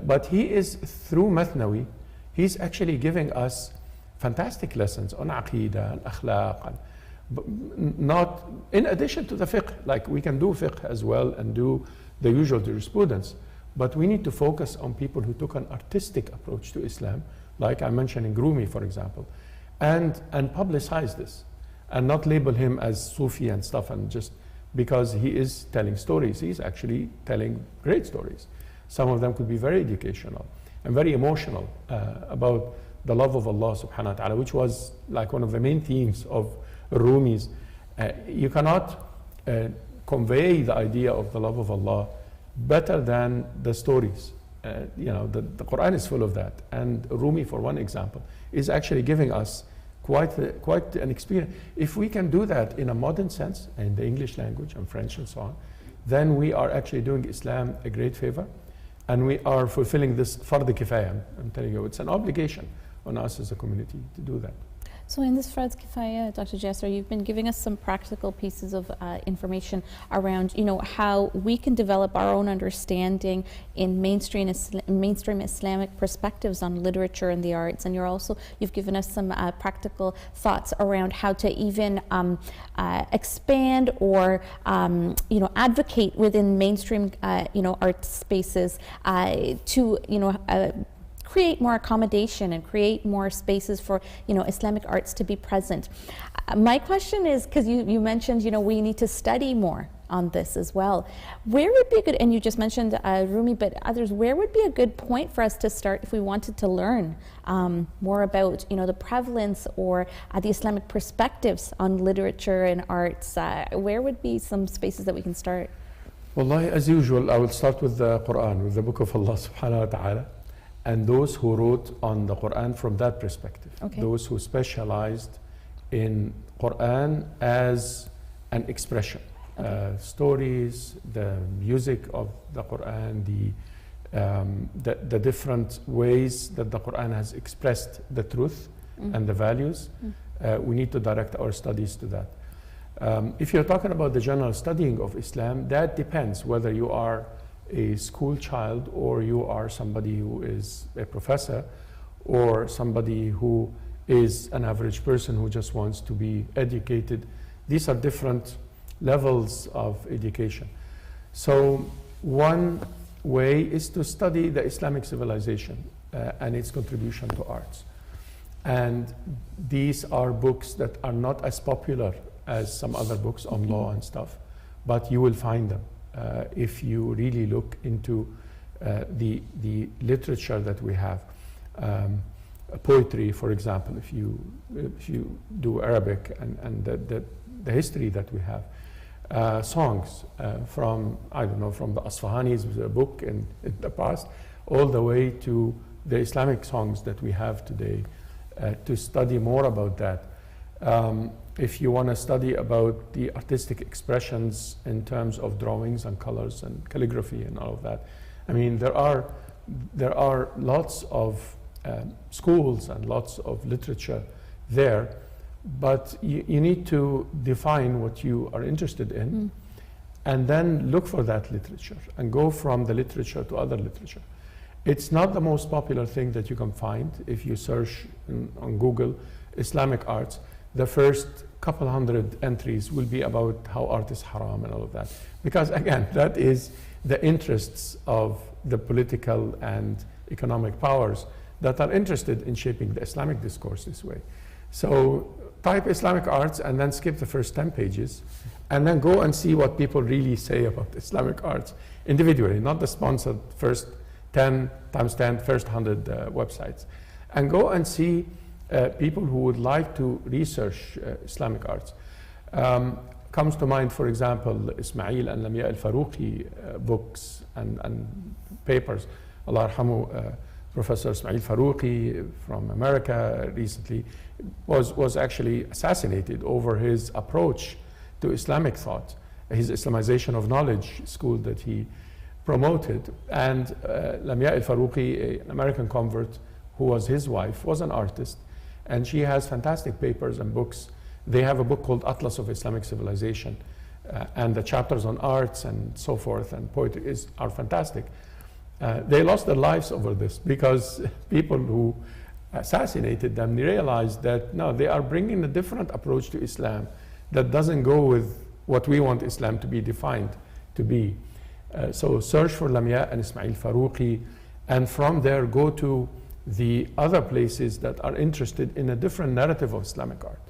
[SPEAKER 8] But he is, through Mathnawi, he's actually giving us fantastic lessons on aqidah and akhlaq, and not in addition to the fiqh. Like, we can do fiqh as well and do the usual jurisprudence, but we need to focus on people who took an artistic approach to Islam, like I mentioned in Rumi, for example, and publicize this and not label him as Sufi and stuff, and just because he is telling stories, he's actually telling great stories. Some of them could be very educational and very emotional about the love of Allah subhanahu wa ta'ala, which was like one of the main themes of Rumi's. You cannot convey the idea of the love of Allah better than the stories. You know, the Quran is full of that. And Rumi, for one example, is actually giving us quite an experience. If we can do that in a modern sense, in the English language and French and so on, then we are actually doing Islam a great favor. And we are fulfilling this fard kifaya. I'm telling you, it's an obligation on us as a community to do that.
[SPEAKER 1] So in this fard kifaya, Dr. Jasser, you've been giving us some practical pieces of information around, you know, how we can develop our own understanding in mainstream Islamic perspectives on literature and the arts, and you've given us some practical thoughts around how to even expand or you know, advocate within mainstream you know, art spaces to, you know, create more accommodation and create more spaces for, you know, Islamic arts to be present. My question is, because you mentioned, you know, we need to study more on this as well. Where would be a good, and you just mentioned Rumi, but others, where would be a good point for us to start if we wanted to learn more about, you know, the prevalence or the Islamic perspectives on literature and arts? Where would be some spaces that we can start?
[SPEAKER 8] Wallahi, as usual, I will start with the Quran, with the book of Allah subhanahu wa ta'ala, and those who wrote on the Quran from that perspective. Okay. Those who specialized in Quran as an expression. Okay. Stories, the music of the Quran, the different ways that the Quran has expressed the truth and the values. We need to direct our studies to that. If you're talking about the general studying of Islam, that depends whether you are a school child or you are somebody who is a professor or somebody who is an average person who just wants to be educated. These are different levels of education. So one way is to study the Islamic civilization and its contribution to arts. And these are books that are not as popular as some other books on law and stuff, but you will find them. If you really look into the literature that we have, poetry, for example, if you do Arabic and the history that we have, songs from, I don't know, from the Asfahanis book in the past, all the way to the Islamic songs that we have today, to study more about that. If you want to study about the artistic expressions in terms of drawings and colors and calligraphy and all of that, I mean, there are lots of schools and lots of literature there, but you need to define what you are interested in and then look for that literature and go from the literature to other literature. It's not the most popular thing that you can find. If you search on Google Islamic arts, the first couple hundred entries will be about how art is haram and all of that. Because again, that is the interests of the political and economic powers that are interested in shaping the Islamic discourse this way. So type Islamic arts and then skip the first 10 pages and then go and see what people really say about Islamic arts individually, not the sponsored first 10 times 10, first 100 websites. And go and see people who would like to research Islamic arts. Comes to mind, for example, Ismail and Lamia al-Faruqi books and papers. Allah yarhamu, Professor Ismail Faruqi from America recently was actually assassinated over his approach to Islamic thought, his Islamization of knowledge school that he promoted. And Lamia al-Farouqi, an American convert who was his wife, was an artist. And she has fantastic papers and books. They have a book called Atlas of Islamic Civilization. And the chapters on arts and so forth and poetry are fantastic. They lost their lives over this because people who assassinated them realized that no, they are bringing a different approach to Islam that doesn't go with what we want Islam to be defined to be. So search for Lamia and Ismail Farouqi, and from there go to the other places that are interested in a different narrative of Islamic art.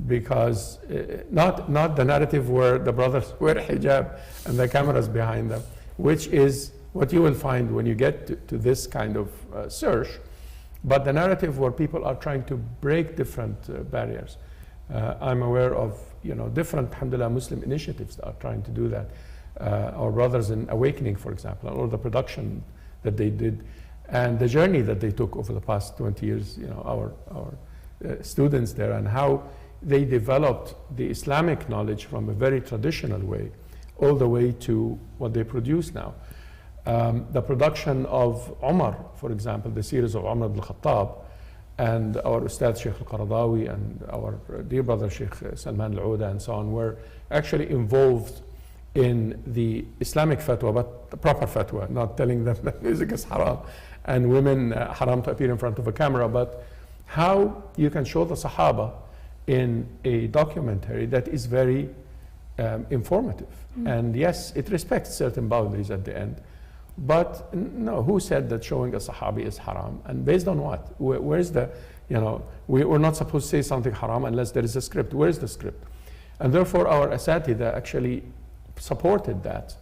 [SPEAKER 8] Because not the narrative where the brothers wear hijab and the cameras behind them, which is what you will find when you get to this kind of search, but the narrative where people are trying to break different barriers. I'm aware of different, alhamdulillah, Muslim initiatives that are trying to do that. Our brothers in Awakening, for example, or the production that they did, and the journey that they took over the past 20 years, our students there, and how they developed the Islamic knowledge from a very traditional way all the way to what they produce now. The production of Umar, for example, the series of Umar ibn al-Khattab, and our Ustad Sheikh al-Qaradawi and our dear brother Sheikh Salman al-Auda and so on were actually involved in the Islamic fatwa, but the proper fatwa, not telling them that music is haram and women haram to appear in front of a camera, but how you can show the Sahaba in a documentary that is very informative. And yes, it respects certain boundaries at the end. But no, who said that showing a Sahabi is haram? And based on what? Where's the, we're not supposed to say something haram unless there is a script. Where's the script? And therefore our Asatida actually supported that.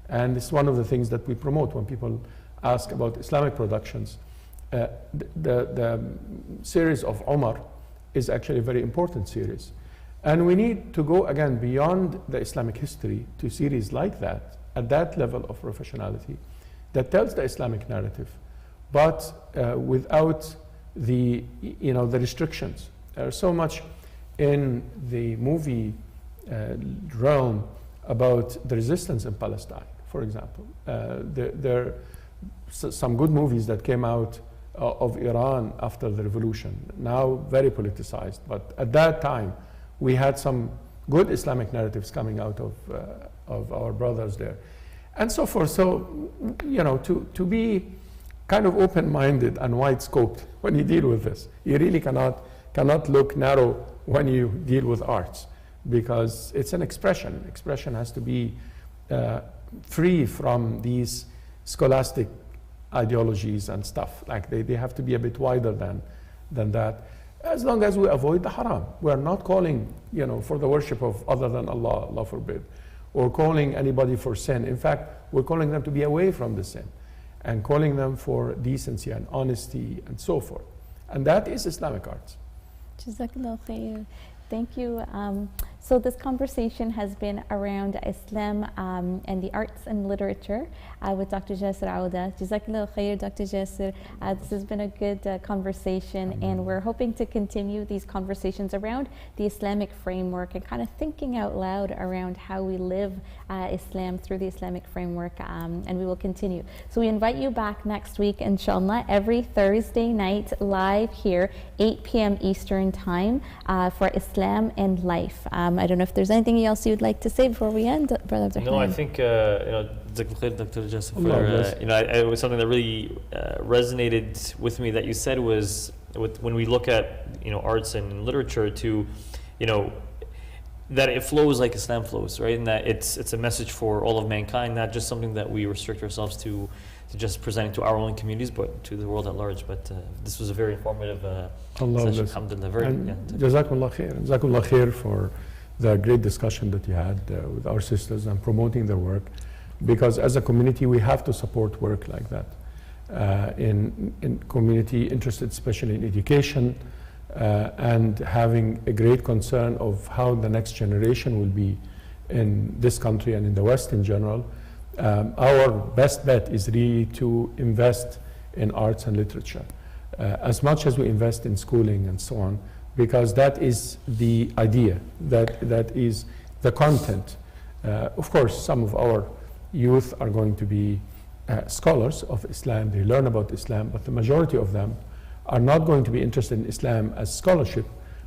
[SPEAKER 8] And it's one of the things that we promote when people ask about Islamic productions. The series of Umar is actually a very important series. And we need to go again beyond the Islamic history to series like that, at that level of professionality, that tells the Islamic narrative, but without the the restrictions. There's so much in the movie realm about the resistance in Palestine, for example. There are some good movies that came out of Iran after the revolution, now very politicized, but at that time we had some good Islamic narratives coming out of our brothers there, and so forth. So, to be kind of open-minded and wide-scoped when you deal with this. You really cannot look narrow when you deal with arts, because it's an expression. Expression has to be free from these scholastic ideologies and stuff. Like they have to be a bit wider than that. As long as we avoid the haram. We're not calling, for the worship of other than Allah, Allah forbid, or calling anybody for sin. In fact, we're calling them to be away from the sin and calling them for decency and honesty and so forth. And that is Islamic arts.
[SPEAKER 1] Jazakallah khair. Thank you. So this conversation has been around Islam and the arts and literature with Dr. Jasser Auda. Jazakallah khair, Dr. Jasser. This has been a good conversation, and we're hoping to continue these conversations around the Islamic framework and kind of thinking out loud around how we live Islam through the Islamic framework, and we will continue. So we invite you back next week, inshallah, every Thursday night live here, 8 p.m. Eastern Time for Islam and Life. I don't know if there's anything else you'd like to say before we end, Brother Abdurrahman.
[SPEAKER 7] No, I think Dr. Jasser, it was something that really resonated with me that you said was when we look at arts and literature to that it flows like Islam flows, right? And that it's a message for all of mankind, not just something that we restrict ourselves to just presenting to our own communities, but to the world at large. But this was a very informative session. Alhamdulillah.
[SPEAKER 8] Jazakumullah khair. Jazakumullah khair for the great discussion that you had with our sisters and promoting their work. Because as a community, we have to support work like that. In community interested, especially in education, and having a great concern of how the next generation will be in this country and in the West in general. Our best bet is really to invest in arts and literature as much as we invest in schooling and so on, because that is the idea, that is the content. Of course, some of our youth are going to be scholars of Islam, they learn about Islam, but the majority of them are not going to be interested in Islam as scholarship,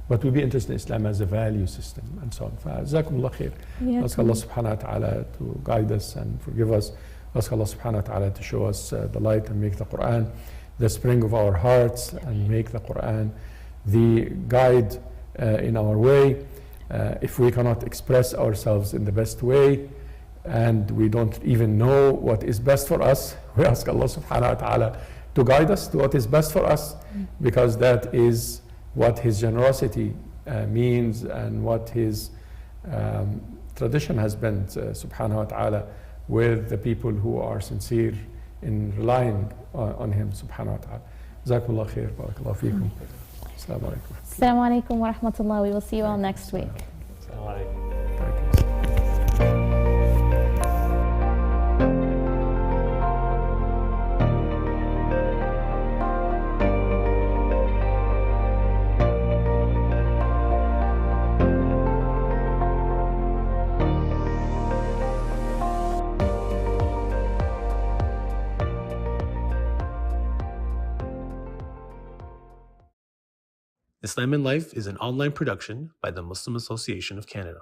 [SPEAKER 8] but will be interested in Islam as a value system and so on. فَجَزَاكُمُ اللَّهُ خَيْرًا. Ask Allah subhanahu wa ta'ala to guide us and forgive us. Ask Allah subhanahu wa ta'ala to show us the light and make the Quran the spring of our hearts and make the Quran the guide in our way. If we cannot express ourselves in the best way and we don't even know what is best for us, we ask Allah subhanahu wa ta'ala to guide us to what is best for us, because that is what His generosity means and what His tradition has been, subhanahu wa ta'ala, with the people who are sincere in relying on Him, subhanahu wa ta'ala. Jazakumullah khair, barakallahu feekum. Assalamu alaikum.
[SPEAKER 1] Assalamu alaikum wa rahmatullah. We will see you all next week.
[SPEAKER 7] Assalamu alaikum.
[SPEAKER 9] Islam in Life is an online production by the Muslim Association of Canada.